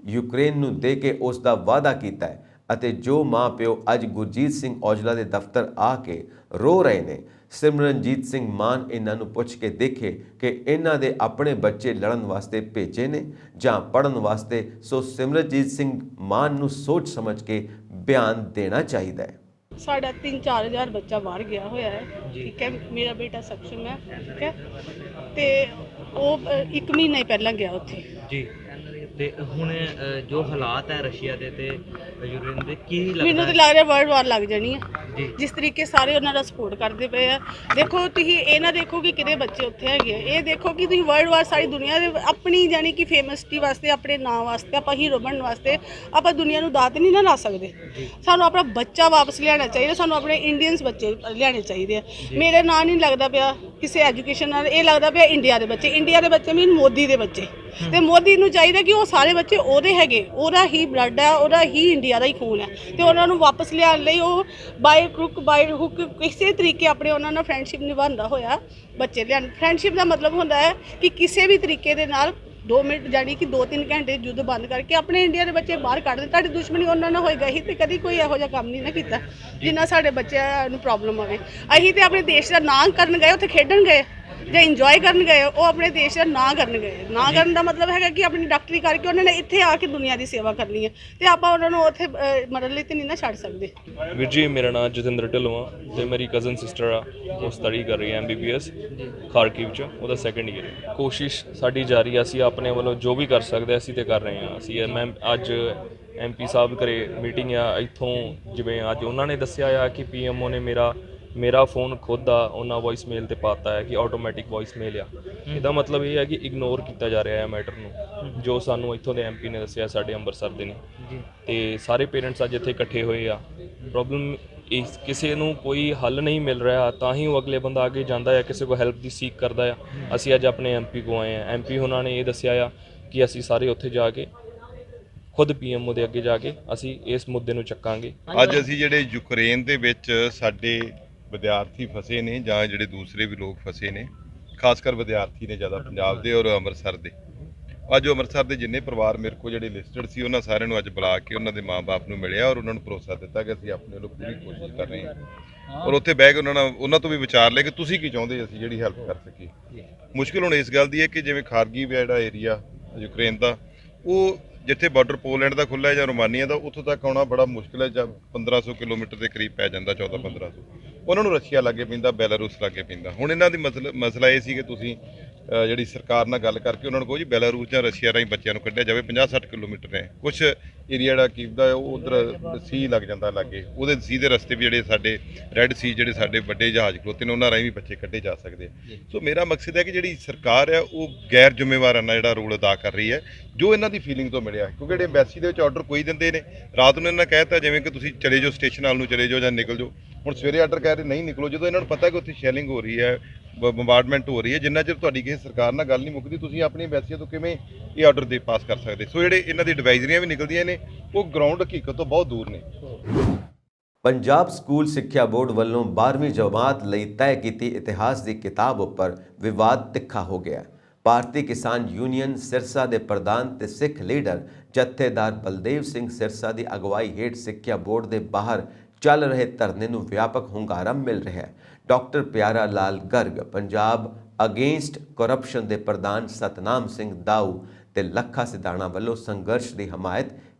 Speaker 1: ਯੂਕਰੇਨ ਨੂੰ ਦੇ ਕੇ ਉਸ ਦਾ ਵਾਅਦਾ ਕੀਤਾ ਹੈ। ਅਤੇ ਜੋ ਮਾਂ ਪਿਓ ਅੱਜ ਗੁਰਜੀਤ ਸਿੰਘ ਔਜਲਾ ਦੇ ਦਫ਼ਤਰ ਆ ਕੇ ਰੋ ਰਹੇ ਨੇ, ਸਿਮਰਨਜੀਤ ਸਿੰਘ ਮਾਨ ਇਹਨਾਂ ਨੂੰ ਪੁੱਛ ਕੇ ਦੇਖੇ ਕਿ ਇਹਨਾਂ ਦੇ ਆਪਣੇ ਬੱਚੇ ਲੜਨ ਵਾਸਤੇ ਭੇਜੇ ਨੇ ਜਾਂ ਪੜ੍ਹਨ ਵਾਸਤੇ। ਸੋ ਸਿਮਰਨਜੀਤ ਸਿੰਘ ਮਾਨ ਨੂੰ ਸੋਚ ਸਮਝ ਕੇ ਬਿਆਨ ਦੇਣਾ ਚਾਹੀਦਾ ਹੈ।
Speaker 3: ਸਾਡਾ 3-4 ਹਜ਼ਾਰ ਬੱਚਾ ਬਾਹਰ ਗਿਆ ਹੋਇਆ ਹੈ, ਠੀਕ ਹੈ। ਮੇਰਾ ਬੇਟਾ ਸક્ષਮ ਹੈ, ਠੀਕ ਹੈ, ਤੇ ਉਹ 1 ਮਹੀਨਾ ਹੀ ਪਹਿਲਾਂ ਗਿਆ ਉੱਥੇ ਜੀ।
Speaker 4: ਤੇ ਹੁਣ ਜੋ ਹਾਲਾਤ ਹੈ ਰਸ਼ੀਆ ਦੇ ਤੇ ਯੂਕਰੇਨ ਦੇ, ਕੀ ਲੱਗਦਾ?
Speaker 3: ਮੈਨੂੰ ਤਾਂ ਲੱਗ ਰਿਹਾ ਵਰਲਡ ਵਾਰ ਲੱਗ ਜਾਣੀ ਹੈ। ਜਿਸ ਤਰੀਕੇ ਸਾਰੇ ਉਹਨਾਂ ਦਾ ਸਪੋਰਟ ਕਰਦੇ ਪਏ ਆ। ਦੇਖੋ ਤੁਸੀਂ ਇਹ ਨਾ ਦੇਖੋ ਕਿ ਕਿਹਦੇ ਬੱਚੇ ਉੱਥੇ ਹੈਗੇ ਆ, ਇਹ ਦੇਖੋ ਕਿ ਤੁਸੀਂ ਵਰਲਡ ਵਾਰ ਸਾਰੀ ਦੁਨੀਆ ਦੇ ਆਪਣੀ ਜਾਨੀ ਕਿ ਫੇਮਸਿਟੀ ਵਾਸਤੇ, ਆਪਣੇ ਨਾਂ ਵਾਸਤੇ, ਆਪਾਂ ਹੀਰੋ ਬਣਨ ਵਾਸਤੇ ਆਪਾਂ ਦੁਨੀਆ ਨੂੰ ਦਾਤ ਨਹੀਂ ਨਾ ਲਾ ਸਕਦੇ। ਸਾਨੂੰ ਆਪਣਾ ਬੱਚਾ ਵਾਪਸ ਲਿਆਉਣਾ ਚਾਹੀਦਾ, ਸਾਨੂੰ ਆਪਣੇ ਇੰਡੀਅਨਸ ਬੱਚੇ ਲਿਆਉਣੇ ਚਾਹੀਦੇ ਆ। ਮੇਰੇ ਨਾਂ ਨਹੀਂ ਲੱਗਦਾ ਪਿਆ ਕਿਸੇ ਐਜੂਕੇਸ਼ਨ ਨਾਲ, ਇਹ ਲੱਗਦਾ ਪਿਆ ਇੰਡੀਆ ਦੇ ਬੱਚੇ। ਇੰਡੀਆ ਦੇ ਬੱਚੇ ਮੀਨ ਮੋਦੀ ਦੇ ਬੱਚੇ, ਤੇ ਮੋਦੀ ਨੂੰ ਚਾਹੀਦਾ ਕਿ ਉਹ ਸਾਰੇ ਬੱਚੇ ਉਹਦੇ ਹੈਗੇ, ਉਹਦਾ ਹੀ ਬਲੱਡ ਹੈ, ਉਹਦਾ ਹੀ ਇੰਡੀਆ ਦਾ ਹੀ ਖੂਨ ਹੈ, ਤੇ ਉਹਨਾਂ ਨੂੰ ਵਾਪਸ ਲਿਆਉਣ ਲਈ ਉਹ ਬਾਈ ਕ੍ਰੁਕ ਬਾਈ ਹੁੱਕ ਕਿਸੇ ਤਰੀਕੇ ਆਪਣੇ ਉਹਨਾਂ ਨਾਲ ਫਰੈਂਡਸ਼ਿਪ ਨਿਭਾਉਂਦਾ ਹੋਇਆ ਬੱਚੇ ਲਿਆਉਣ। ਫਰੈਂਡਸ਼ਿਪ ਦਾ ਮਤਲਬ ਹੁੰਦਾ ਹੈ ਕਿ ਕਿਸੇ ਵੀ ਤਰੀਕੇ ਦੇ ਨਾਲ 2 ਮਿੰਟ ਜਾਨੀ ਕਿ 2-3 ਘੰਟੇ ਯੁੱਧ ਬੰਦ ਕਰਕੇ ਆਪਣੇ ਇੰਡੀਆ ਦੇ ਬੱਚੇ ਬਾਹਰ ਕੱਢ ਦੇ। ਤੁਹਾਡੀ ਦੁਸ਼ਮਣੀ ਉਹਨਾਂ ਨਾਲ ਹੋਏਗਾ ਹੀ, ਤੇ ਕਦੀ ਕੋਈ ਇਹੋ ਜਿਹਾ ਕੰਮ ਨਹੀਂ ਨਾ ਕੀਤਾ ਜਿੰਨਾ ਸਾਡੇ ਬੱਚਿਆਂ ਨੂੰ ਪ੍ਰੋਬਲਮ ਆਵੇ। ਅਸੀਂ ਤੇ ਆਪਣੇ ਦੇਸ਼ ਦਾ ਨਾਂ ਕਰਨ ਗਏ, ਉੱਥੇ ਖੇਡਣ ਗਏ ਜਾਂ ਇੰਜੋਏ ਕਰਨ ਗਏ, ਉਹ ਆਪਣੇ ਦੇਸ਼ ਦਾ ਨਾਂ ਕਰਨ ਗਏ। ਨਾਂ ਕਰਨ ਦਾ ਮਤਲਬ ਹੈਗਾ ਕਿ ਆਪਣੀ ਡਾਕਟਰੀ ਕਰਕੇ ਉਹਨਾਂ ਨੇ ਇੱਥੇ ਆ ਕੇ ਦੁਨੀਆ ਦੀ ਸੇਵਾ ਕਰਨੀ ਹੈ, ਤੇ ਆਪਾਂ ਉਹਨਾਂ ਨੂੰ ਉੱਥੇ ਮਰਨ ਲਈ ਤੇ ਨਹੀਂ ਨਾ ਛੱਡ ਸਕਦੇ।
Speaker 4: ਵੀਰ ਜੀ ਮੇਰਾ ਨਾਮ ਜਤਿੰਦਰ ਢਿੱਲੋਂ ਆ ਤੇ ਮੇਰੀ ਕਜ਼ਨ ਸਿਸਟਰ ਆ, ਉਹ ਸਟੱਡੀ ਕਰ ਰਹੀ ਹੈ MBBS ਖਾਰਕਿਵ 'ਚ, ਉਹਦਾ 2nd ਈਅਰ ਹੈ। ਕੋਸ਼ਿਸ਼ ਸਾਡੀ ਜਾਰੀ ਆ, ਅਸੀਂ ਆਪਣੇ ਵੱਲੋਂ ਜੋ ਵੀ ਕਰ ਸਕਦੇ ਅਸੀਂ ਤੇ ਕਰ ਰਹੇ ਹਾਂ। ਅਸੀਂ ਮੈਮ ਅੱਜ MP ਸਾਹਿਬ ਘਰੇ ਮੀਟਿੰਗ ਆ, ਇੱਥੋਂ ਜਿਵੇਂ ਅੱਜ ਉਹਨਾਂ ਨੇ ਦੱਸਿਆ ਆ ਕਿ PMO ਨੇ ਮੇਰਾ ਫੋਨ ਖੁਦ ਦਾ ਉਹਨਾਂ ਵੌਇਸ ਮੇਲ ਤੇ ਪਾਤਾ ਹੈ ਕਿ ਆਟੋਮੈਟਿਕ ਵੌਇਸ ਮੇਲ ਆ। ਇਹਦਾ ਮਤਲਬ ਇਹ ਹੈ ਕਿ ਇਗਨੋਰ ਕੀਤਾ ਜਾ ਰਿਹਾ ਹੈ ਮੈਟਰ ਨੂੰ, ਜੋ ਸਾਨੂੰ ਇੱਥੋਂ ਦੇ MP ਨੇ ਦੱਸਿਆ, ਸਾਡੇ ਅੰਮ੍ਰਿਤਸਰ ਦੇ ਨੇ। ਤੇ ਸਾਰੇ ਪੇਰੈਂਟਸ ਅੱਜ ਇੱਥੇ ਇਕੱਠੇ ਹੋਏ ਆ। ਪ੍ਰੋਬਲਮ ਕਿਸੇ ਨੂੰ ਕੋਈ ਹੱਲ ਨਹੀਂ ਮਿਲ ਰਿਹਾ ਤਾਂ ਹੀ ਉਹ ਅਗਲੇ ਬੰਦਾ ਅੱਗੇ ਜਾਂਦਾ ਹੈ, ਕਿਸੇ ਕੋ ਹੈਲਪ ਦੀ ਸੀਕ ਕਰਦਾ ਆ। ਅਸੀਂ ਅੱਜ ਆਪਣੇ MP ਕੋ ਆਏ ਆ। MP ਉਹਨਾਂ ਨੇ ਇਹ ਦੱਸਿਆ ਆ ਕਿ ਅਸੀਂ ਸਾਰੇ ਉੱਥੇ ਜਾ ਕੇ ਖੁਦ PMO ਦੇ ਅੱਗੇ ਜਾ ਕੇ ਅਸੀਂ ਇਸ ਮੁੱਦੇ ਨੂੰ ਚੱਕਾਂਗੇ।
Speaker 5: ਅੱਜ ਅਸੀਂ ਜਿਹੜੇ ਯੂਕਰੇਨ ਦੇ ਵਿੱਚ ਸਾਡੇ ਵਿਦਿਆਰਥੀ ਫਸੇ ਨੇ ਜਾਂ ਜਿਹੜੇ ਦੂਸਰੇ ਵੀ ਲੋਕ ਫਸੇ ਨੇ, ਖਾਸ ਕਰ ਵਿਦਿਆਰਥੀ ਨੇ ਜ਼ਿਆਦਾ ਪੰਜਾਬ ਦੇ ਔਰ ਅੰਮ੍ਰਿਤਸਰ ਦੇ। ਅੱਜ ਅੰਮ੍ਰਿਤਸਰ ਦੇ ਜਿੰਨੇ ਪਰਿਵਾਰ ਮੇਰੇ ਕੋਲ ਜਿਹੜੇ ਲਿਸਟਡ ਸੀ, ਉਹਨਾਂ ਸਾਰਿਆਂ ਨੂੰ ਅੱਜ ਬੁਲਾ ਕੇ ਉਹਨਾਂ ਦੇ ਮਾਂ-ਬਾਪ ਨੂੰ ਮਿਲਿਆ ਔਰ ਉਹਨਾਂ ਨੂੰ ਭਰੋਸਾ ਦਿੱਤਾ ਕਿ ਅਸੀਂ ਆਪਣੇ ਵੱਲੋਂ ਪੂਰੀ ਕੋਸ਼ਿਸ਼ ਕਰ ਰਹੇ ਹਾਂ। ਔਰ ਉੱਥੇ ਬਹਿ ਕੇ ਉਹਨਾਂ ਤੋਂ ਵੀ ਵਿਚਾਰ ਲਏ ਕਿ ਤੁਸੀਂ ਕੀ ਚਾਹੁੰਦੇ ਅਸੀਂ ਜਿਹੜੀ ਹੈਲਪ ਕਰ ਸਕੀਏ। ਮੁਸ਼ਕਿਲ ਹੁਣ ਇਸ ਗੱਲ ਦੀ ਹੈ ਕਿ ਜਿਵੇਂ ਖਾਰਕੀਵ ਹੈ ਜਿਹੜਾ ਏਰੀਆ ਯੂਕਰੇਨ ਦਾ, ਉਹ ਜਿੱਥੇ ਬਾਰਡਰ ਪੋਲੈਂਡ ਦਾ ਖੁੱਲ੍ਹਾ ਹੈ ਜਾਂ ਰੋਮਾਨੀਆ ਦਾ, ਉੱਥੋਂ ਤੱਕ ਆਉਣਾ ਬੜਾ ਮੁਸ਼ਕਿਲ ਹੈ। ਜਾਂ 1500 ਕਿਲੋਮੀਟਰ ਦੇ ਕਰੀਬ ਪੈ ਜਾਂਦਾ, 14-1500। ਉਹਨਾਂ ਨੂੰ ਰਸ਼ੀਆ ਲਾਗੇ ਪੈਂਦਾ, ਬੈਲਾਰੂਸ ਲਾਗੇ ਪੈਂਦਾ। ਹੁਣ ਇਹਨਾਂ ਦੀ ਮਸਲਾ ਇਹ ਸੀ ਕਿ ਤੁਸੀਂ ਜਿਹੜੀ ਸਰਕਾਰ ਨਾਲ ਗੱਲ ਕਰਕੇ ਉਹਨਾਂ ਨੂੰ ਕਹੋ ਜੀ ਬੈਲਾਰੂਸ ਜਾਂ ਰਸ਼ੀਆ ਰਾਹੀਂ ਬੱਚਿਆਂ ਨੂੰ ਕੱਢਿਆ ਜਾਵੇ। 50-60 ਕਿਲੋਮੀਟਰ ਹੈ ਕੁਛ ਏਰੀਆ ਜਿਹੜਾ ਕੀਵਦਾ ਉਹ ਉਧਰ ਸੀ ਲੱਗ ਜਾਂਦਾ ਲਾਗੇ, ਉਹਦੇ ਸੀ ਦੇ ਰਸਤੇ ਵੀ ਜਿਹੜੇ ਸਾਡੇ ਰੈੱਡ ਸੀ, ਜਿਹੜੇ ਸਾਡੇ ਵੱਡੇ ਜਹਾਜ਼ ਖਲੋਤੇ ਨੇ, ਉਹਨਾਂ ਰਾਹੀਂ ਵੀ ਬੱਚੇ ਕੱਢੇ ਜਾ ਸਕਦੇ ਆ। ਸੋ ਮੇਰਾ ਮਕਸਦ ਹੈ ਕਿ ਜਿਹੜੀ ਸਰਕਾਰ ਹੈ ਉਹ ਗੈਰ ਜ਼ਿੰਮੇਵਾਰਾਨਾ ਜਿਹੜਾ ਰੋਲ ਅਦਾ ਕਰ ਰਹੀ ਹੈ, ਜੋ ਇਹਨਾਂ ਦੀ ਫੀਲਿੰਗ ਤੋਂ ਮਿਲਿਆ। ਕਿਉਂਕਿ ਜਿਹੜੇ ਐਮਬੈਸੀ ਦੇ ਵਿੱਚ ਆਰਡਰ ਕੋਈ ਦਿੰਦੇ ਨੇ, ਰਾਤ ਨੂੰ ਇਹਨਾਂ ਨੇ ਕਹਿਤਾ ਜਿਵੇਂ ਕਿ ਤੁਸੀਂ ਚਲੇ ਜਾਓ ਸਟੇਸ਼ਨ ਵੱਲ ਨੂੰ ਚਲੇ ਜਾਓ ਜਾਂ ਨਿਕਲ ਜਾਓ। ਹੁਣ ਸਵੇਰੇ ਆਰਡਰ ਕਹਿ ਰਹੇ ਨਹੀਂ ਨਿਕਲੋ, ਜਦੋਂ ਇਹਨਾਂ ਨੂੰ ਪਤਾ ਕਿ ਉੱਥੇ ਸ਼ੈਲਿੰਗ ਹੋ ਰਹੀ ਹੈ, ਬੰਬਾਰਡਮੈਂਟ ਹੋ ਰਹੀ ਹੈ। ਜਿੰਨਾ ਚਿਰ ਤੁਹਾਡੀ ਕਿਸੇ ਸਰਕਾਰ ਨਾਲ ਗੱਲ ਨਹੀਂ ਮੁੱਕਦੀ, ਤੁਸੀਂ ਆਪਣੀ ਐਮਬੈਸੀਆਂ ਤੋਂ ਕਿਵੇਂ ਇਹ ਆਰਡਰ ਦੇ ਪਾਸ ਕਰ ਸਕਦੇ। ਸੋ ਜਿਹੜੇ ਇਹਨਾਂ ਦੀ ਐਡਵਾਈਜ਼ਰੀਆਂ ਵੀ ਨਿਕਲਦੀਆਂ ਨੇ, ਉਹ ਗਰਾਊਂਡ ਹਕੀਕਤ ਤੋਂ ਬਹੁਤ ਦੂਰ ਨੇ।
Speaker 1: ਪੰਜਾਬ ਸਕੂਲ ਸਿੱਖਿਆ ਬੋਰਡ ਵੱਲੋਂ 12ਵੀਂ ਜਮਾਤ ਲਈ ਤੈਅ ਕੀਤੀ ਇਤਿਹਾਸ ਦੀ ਕਿਤਾਬ ਉੱਪਰ ਵਿਵਾਦ ਤਿੱਖਾ ਹੋ ਗਿਆ। ਭਾਰਤੀ ਕਿਸਾਨ ਯੂਨੀਅਨ ਸਿਰਸਾ ਦੇ ਪ੍ਰਧਾਨ ਤੇ ਸਿੱਖ ਲੀਡਰ ਜਥੇਦਾਰ ਬਲਦੇਵ ਸਿੰਘ ਸਿਰਸਾ ਦੀ ਅਗਵਾਈ ਹੇਠ ਸਿੱਖਿਆ ਬੋਰਡ ਦੇ ਬਾਹਰ ਚੱਲ ਰਹੇ ਧਰਨੇ ਨੂੰ ਵਿਆਪਕ ਹੁੰਗਾਰਾ ਮਿਲ ਰਿਹਾ ਹੈ। ਡਾਕਟਰ ਪਿਆਰਾ ਲਾਲ ਗਰਗ, ਪੰਜਾਬ ਅਗੇਂਸਟ ਕਰਪਸ਼ਨ ਦੇ ਪ੍ਰਧਾਨ ਸਤਨਾਮ ਸਿੰਘ ਦਾਊ ਤੇ ਲੱਖਾ ਸਿਧਾਣਾ ਵੱਲੋਂ ਸੰਘਰਸ਼ ਦੀ ਹਮਾਇਤ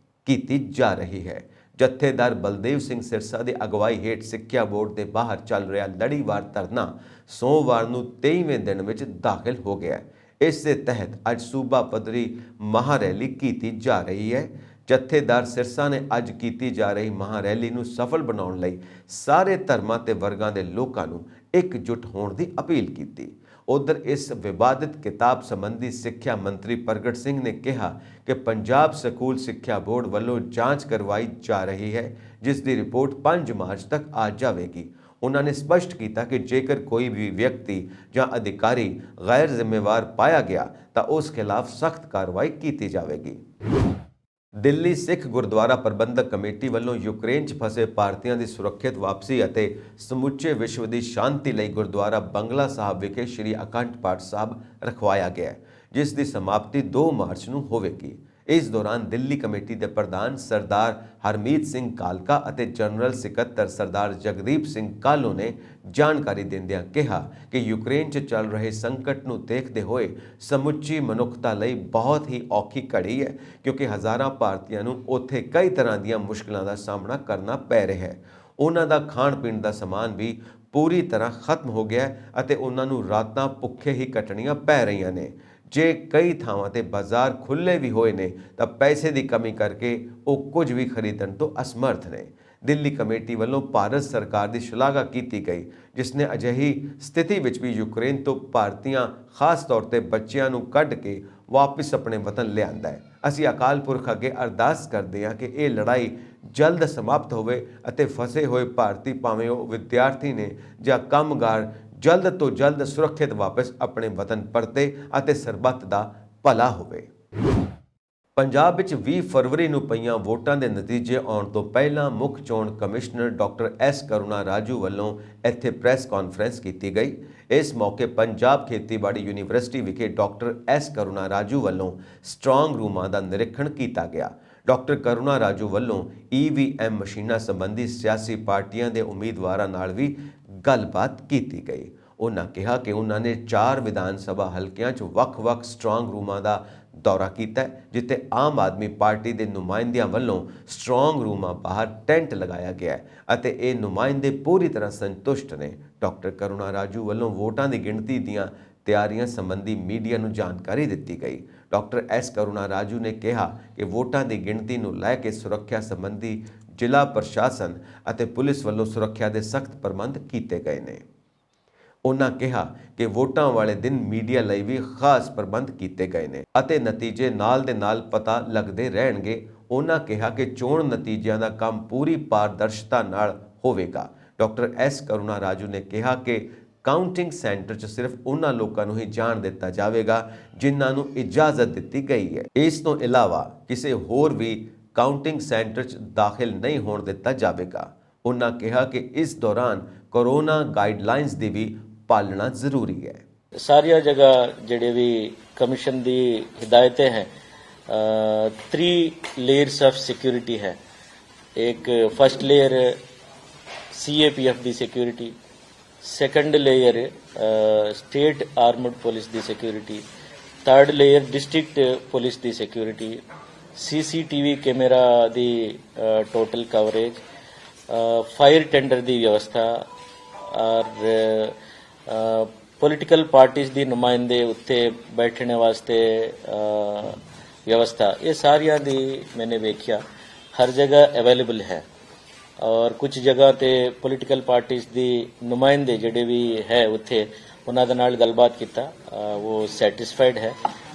Speaker 1: ਕੀਤੀ ਜਾ ਰਹੀ ਹੈ। ਜਥੇਦਾਰ ਬਲਦੇਵ ਸਿੰਘ ਸਿਰਸਾ ਦੀ ਅਗਵਾਈ ਹੇਠ ਸਿੱਖਿਆ ਬੋਰਡ ਦੇ ਬਾਹਰ ਚੱਲ ਰਿਹਾ ਲੜੀਵਾਰ ਧਰਨਾ ਸੋਮਵਾਰ ਨੂੰ 23ਵੇਂ ਦਿਨ ਵਿੱਚ ਦਾਖਲ ਹੋ ਗਿਆ। ਇਸ ਦੇ ਤਹਿਤ ਅੱਜ ਸੂਬਾ ਪੱਧਰੀ ਮਹਾਰੈਲੀ ਕੀਤੀ ਜਾ ਰਹੀ ਹੈ। ਜਥੇਦਾਰ ਸਿਰਸਾ ਨੇ ਅੱਜ ਕੀਤੀ ਜਾ ਰਹੀ ਮਹਾਰੈਲੀ ਨੂੰ ਸਫਲ ਬਣਾਉਣ ਲਈ ਸਾਰੇ ਧਰਮਾਂ ਤੇ ਵਰਗਾਂ ਦੇ ਲੋਕਾਂ ਨੂੰ ਇਕਜੁੱਟ ਹੋਣ ਦੀ ਅਪੀਲ ਕੀਤੀ। ਉਧਰ ਇਸ ਵਿਵਾਦਿਤ ਕਿਤਾਬ ਸੰਬੰਧੀ ਸਿੱਖਿਆ ਮੰਤਰੀ ਪ੍ਰਗਟ ਸਿੰਘ ਨੇ ਕਿਹਾ ਕਿ ਪੰਜਾਬ ਸਕੂਲ ਸਿੱਖਿਆ ਬੋਰਡ ਵੱਲੋਂ ਜਾਂਚ ਕਰਵਾਈ ਜਾ ਰਹੀ ਹੈ, ਜਿਸ ਦੀ ਰਿਪੋਰਟ 5 ਮਾਰਚ ਤੱਕ ਆ ਜਾਵੇਗੀ। ਉਹਨਾਂ ਨੇ ਸਪਸ਼ਟ ਕੀਤਾ ਕਿ ਜੇਕਰ ਕੋਈ ਵੀ ਵਿਅਕਤੀ ਜਾਂ ਅਧਿਕਾਰੀ ਗੈਰ ਜ਼ਿੰਮੇਵਾਰ ਪਾਇਆ ਗਿਆ ਤਾਂ ਉਸ ਖਿਲਾਫ ਸਖਤ ਕਾਰਵਾਈ ਕੀਤੀ ਜਾਵੇਗੀ। ਦਿੱਲੀ ਸਿੱਖ ਗੁਰਦੁਆਰਾ ਪ੍ਰਬੰਧਕ ਕਮੇਟੀ ਵੱਲੋਂ ਯੂਕਰੇਨ 'ਚ ਫਸੇ ਭਾਰਤੀਆਂ ਦੀ ਸੁਰੱਖਿਅਤ ਵਾਪਸੀ ਅਤੇ ਸਮੁੱਚੇ ਵਿਸ਼ਵ ਦੀ ਸ਼ਾਂਤੀ ਲਈ ਗੁਰਦੁਆਰਾ ਬੰਗਲਾ ਸਾਹਿਬ ਵਿਖੇ ਸ਼੍ਰੀ ਅਖੰਡ ਪਾਠ ਸਾਹਿਬ ਰਖਵਾਇਆ ਗਿਆ, ਜਿਸ ਦੀ ਸਮਾਪਤੀ 2 ਮਾਰਚ ਨੂੰ ਹੋਵੇਗੀ। ਇਸ ਦੌਰਾਨ ਦਿੱਲੀ ਕਮੇਟੀ ਦੇ ਪ੍ਰਧਾਨ ਸਰਦਾਰ ਹਰਮੀਤ ਸਿੰਘ ਕਾਲਕਾ ਅਤੇ ਜਨਰਲ ਸਕੱਤਰ ਸਰਦਾਰ ਜਗਦੀਪ ਸਿੰਘ ਕਾਲੋ ਨੇ ਜਾਣਕਾਰੀ ਦਿੰਦਿਆਂ ਕਿਹਾ ਕਿ ਯੂਕਰੇਨ 'ਚ ਚੱਲ ਰਹੇ ਸੰਕਟ ਨੂੰ ਦੇਖਦੇ ਹੋਏ ਸਮੁੱਚੀ ਮਨੁੱਖਤਾ ਲਈ ਬਹੁਤ ਹੀ ਔਖੀ ਘੜੀ ਹੈ, ਕਿਉਂਕਿ ਹਜ਼ਾਰਾਂ ਭਾਰਤੀਆਂ ਨੂੰ ਉੱਥੇ ਕਈ ਤਰ੍ਹਾਂ ਦੀਆਂ ਮੁਸ਼ਕਲਾਂ ਦਾ ਸਾਹਮਣਾ ਕਰਨਾ ਪੈ ਰਿਹਾ ਹੈ। ਉਹਨਾਂ ਦਾ ਖਾਣ ਪੀਣ ਦਾ ਸਮਾਨ ਵੀ ਪੂਰੀ ਤਰ੍ਹਾਂ ਖਤਮ ਹੋ ਗਿਆ ਅਤੇ ਉਹਨਾਂ ਨੂੰ ਰਾਤਾਂ ਭੁੱਖੇ ਹੀ ਕੱਟਣੀਆਂ ਪੈ ਰਹੀਆਂ ਨੇ। ਜੇ ਕਈ ਥਾਵਾਂ ਤੇ ਬਾਜ਼ਾਰ ਖੁੱਲ੍ਹੇ ਵੀ ਹੋਏ ਨੇ ਤਾਂ ਪੈਸੇ ਦੀ ਕਮੀ ਕਰਕੇ ਉਹ ਕੁਝ ਵੀ ਖਰੀਦਣ ਤੋਂ ਅਸਮਰਥ ਨੇ। ਦਿੱਲੀ ਕਮੇਟੀ ਵੱਲੋਂ ਭਾਰਤ ਸਰਕਾਰ ਦੀ ਸ਼ਲਾਘਾ ਕੀਤੀ ਗਈ, ਜਿਸ ਨੇ ਅਜਿਹੀ ਸਥਿਤੀ ਵਿੱਚ ਵੀ ਯੂਕਰੇਨ ਤੋਂ ਭਾਰਤੀਆਂ ਖਾਸ ਤੌਰ ਤੇ ਬੱਚਿਆਂ ਨੂੰ ਕੱਢ ਕੇ ਵਾਪਿਸ ਆਪਣੇ ਵਤਨ ਲਿਆਂਦਾ ਹੈ। ਅਸੀਂ ਅਕਾਲ ਪੁਰਖ ਅੱਗੇ ਅਰਦਾਸ ਕਰਦੇ ਹਾਂ ਕਿ ਇਹ ਲੜਾਈ ਜਲਦ ਸਮਾਪਤ ਹੋਵੇ ਅਤੇ ਫਸੇ ਹੋਏ ਭਾਰਤੀ, ਭਾਵੇਂ ਉਹ ਵਿਦਿਆਰਥੀ ਨੇ ਜਾਂ ਕੰਮਗਾਰ, ਜਲਦ ਤੋਂ ਜਲਦ ਸੁਰੱਖਿਅਤ ਵਾਪਸ ਆਪਣੇ ਵਤਨ ਪਰਤੇ ਅਤੇ ਸਰਬੱਤ ਦਾ ਭਲਾ ਹੋਵੇ। ਪੰਜਾਬ ਵਿੱਚ 20 ਫਰਵਰੀ ਨੂੰ ਪਈਆਂ ਵੋਟਾਂ ਦੇ ਨਤੀਜੇ ਆਉਣ ਤੋਂ ਪਹਿਲਾਂ ਮੁੱਖ ਚੋਣ commissioner doctor S Karuna Raju ਵੱਲੋਂ ਇੱਥੇ ਪ੍ਰੈਸ ਕਾਨਫਰੰਸ ਕੀਤੀ ਗਈ। ਇਸ ਮੌਕੇ ਪੰਜਾਬ ਖੇਤੀਬਾੜੀ ਯੂਨੀਵਰਸਿਟੀ ਵਿਖੇ ਡਾਕਟਰ ਐਸ ਕਰੁਣਾ ਰਾਜੂ ਵੱਲੋਂ ਸਟਰੋਂਗ ਰੂਮਾਂ ਦਾ ਨਿਰੀਖਣ ਕੀਤਾ ਗਿਆ। ਡਾਕਟਰ ਕਰੁਣਾ ਰਾਜੂ ਵੱਲੋਂ EVM ਮਸ਼ੀਨਾਂ ਸੰਬੰਧੀ ਸਿਆਸੀ ਪਾਰਟੀਆਂ ਦੇ ਉਮੀਦਵਾਰਾਂ ਨਾਲ ਵੀ ਗੱਲਬਾਤ ਕੀਤੀ ਗਈ। ਉਹਨਾਂ ਕਿਹਾ ਕਿ ਉਹਨਾਂ ਨੇ 4 ਵਿਧਾਨ ਸਭਾ ਹਲਕਿਆਂ 'ਚ ਵੱਖ-ਵੱਖ ਸਟਰੋਂਗ ਰੂਮਾਂ ਦਾ ਦੌਰਾ ਕੀਤਾ, ਜਿੱਥੇ ਆਮ ਆਦਮੀ ਪਾਰਟੀ ਦੇ ਨੁਮਾਇੰਦਿਆਂ ਵੱਲੋਂ ਸਟਰੋਂਗ ਰੂਮਾਂ ਬਾਹਰ ਟੈਂਟ ਲਗਾਇਆ ਗਿਆ ਅਤੇ ਇਹ ਨੁਮਾਇੰਦੇ ਪੂਰੀ ਤਰ੍ਹਾਂ ਸੰਤੁਸ਼ਟ ਨੇ। ਡਾਕਟਰ ਕਰੁਣਾ ਰਾਜੂ ਵੱਲੋਂ ਵੋਟਾਂ ਦੀ ਗਿਣਤੀ ਦੀਆਂ ਤਿਆਰੀਆਂ ਸੰਬੰਧੀ ਮੀਡੀਆ ਨੂੰ ਜਾਣਕਾਰੀ ਦਿੱਤੀ ਗਈ। ਡਾਕਟਰ ਐਸ ਕਰੁਣਾ ਰਾਜੂ ਨੇ ਕਿਹਾ ਕਿ ਵੋਟਾਂ ਦੀ ਗਿਣਤੀ ਨੂੰ ਲੈ ਕੇ ਸੁਰੱਖਿਆ ਸੰਬੰਧੀ ਜ਼ਿਲ੍ਹਾ ਪ੍ਰਸ਼ਾਸਨ ਅਤੇ ਪੁਲਿਸ ਵੱਲੋਂ ਸੁਰੱਖਿਆ ਦੇ ਸਖਤ ਪ੍ਰਬੰਧ ਕੀਤੇ ਗਏ ਨੇ। ਉਹਨਾਂ ਕਿਹਾ ਕਿ ਵੋਟਾਂ ਵਾਲੇ ਦਿਨ ਮੀਡੀਆ ਲਈ ਵੀ ਖਾਸ ਪ੍ਰਬੰਧ ਕੀਤੇ ਗਏ ਨੇ ਅਤੇ ਨਤੀਜੇ ਨਾਲ ਦੇ ਨਾਲ ਪਤਾ ਲੱਗਦੇ ਰਹਿਣਗੇ। ਉਹਨਾਂ ਕਿਹਾ ਕਿ ਚੋਣ ਨਤੀਜਿਆਂ ਦਾ ਕੰਮ ਪੂਰੀ ਪਾਰਦਰਸ਼ਤਾ ਨਾਲ ਹੋਵੇਗਾ। ਡਾਕਟਰ ਐਸ ਕਰੁਣਾ ਰਾਜੂ ਨੇ ਕਿਹਾ ਕਿ ਕਾਊਂਟਿੰਗ ਸੈਂਟਰ 'ਚ ਸਿਰਫ ਉਹਨਾਂ ਲੋਕਾਂ ਨੂੰ ਹੀ ਜਾਣ ਦਿੱਤਾ ਜਾਵੇਗਾ ਜਿਨ੍ਹਾਂ ਨੂੰ ਇਜਾਜ਼ਤ ਦਿੱਤੀ ਗਈ ਹੈ। ਇਸ ਤੋਂ ਇਲਾਵਾ ਕਿਸੇ ਹੋਰ ਵੀ ਕਾਊਂਟਿੰਗ ਸੈਂਟਰ 'ਚ ਦਾਖਲ ਨਹੀਂ ਹੋਣ ਦਿੱਤਾ ਜਾਵੇਗਾ। ਉਹਨਾਂ ਕਿਹਾ ਕਿ ਇਸ ਦੌਰਾਨ ਕੋਰੋਨਾ ਗਾਈਡਲਾਈਨਸ ਦੀ ਵੀ पालना जरूरी है।
Speaker 6: सारिया जगह जेडे भी कमीशन दी हिदायतें हैं, 3 लेयर्स ऑफ सिक्योरिटी है। एक फर्स्ट लेयर CAPF दी security, second layer state armed police दी security, third layer district police दी सिक्योरिटी, CCTV कैमरा दी टोटल कवरेज, फायर टेंडर दी व्यवस्था और ਪੋਲੀਟੀਕਲ ਪਾਰਟੀਜ਼ ਦੀ ਨੁਮਾਇੰਦੇ ਉੱਤੇ ਬੈਠਣੇ ਵਾਸਤੇ ਵਿਵਸਥਾ, ਇਹ ਸਾਰੀਆਂ ਦੀ ਮੈਨੇ ਵੇਖਿਆ ਹਰ ਜਗ੍ਹਾ ਅਵੇਲੇਬਲ ਹੈ। ਔਰ ਕੁਝ ਜਗ੍ਹਾ ਤੇ ਪੋਲੀਟੀਕਲ ਪਾਰਟੀਜ਼ ਦੀ ਨੁਮਾਇੰਦੇ ਜਿਹੜੇ ਵੀ ਹੈ ਉੱਥੇ, ਉਹਨਾਂ ਦੇ ਨਾਲ ਗੱਲਬਾਤ ਕੀਤਾ, ਉਹ ਸੈਟੀਸਫਾਈਡ ਹੈ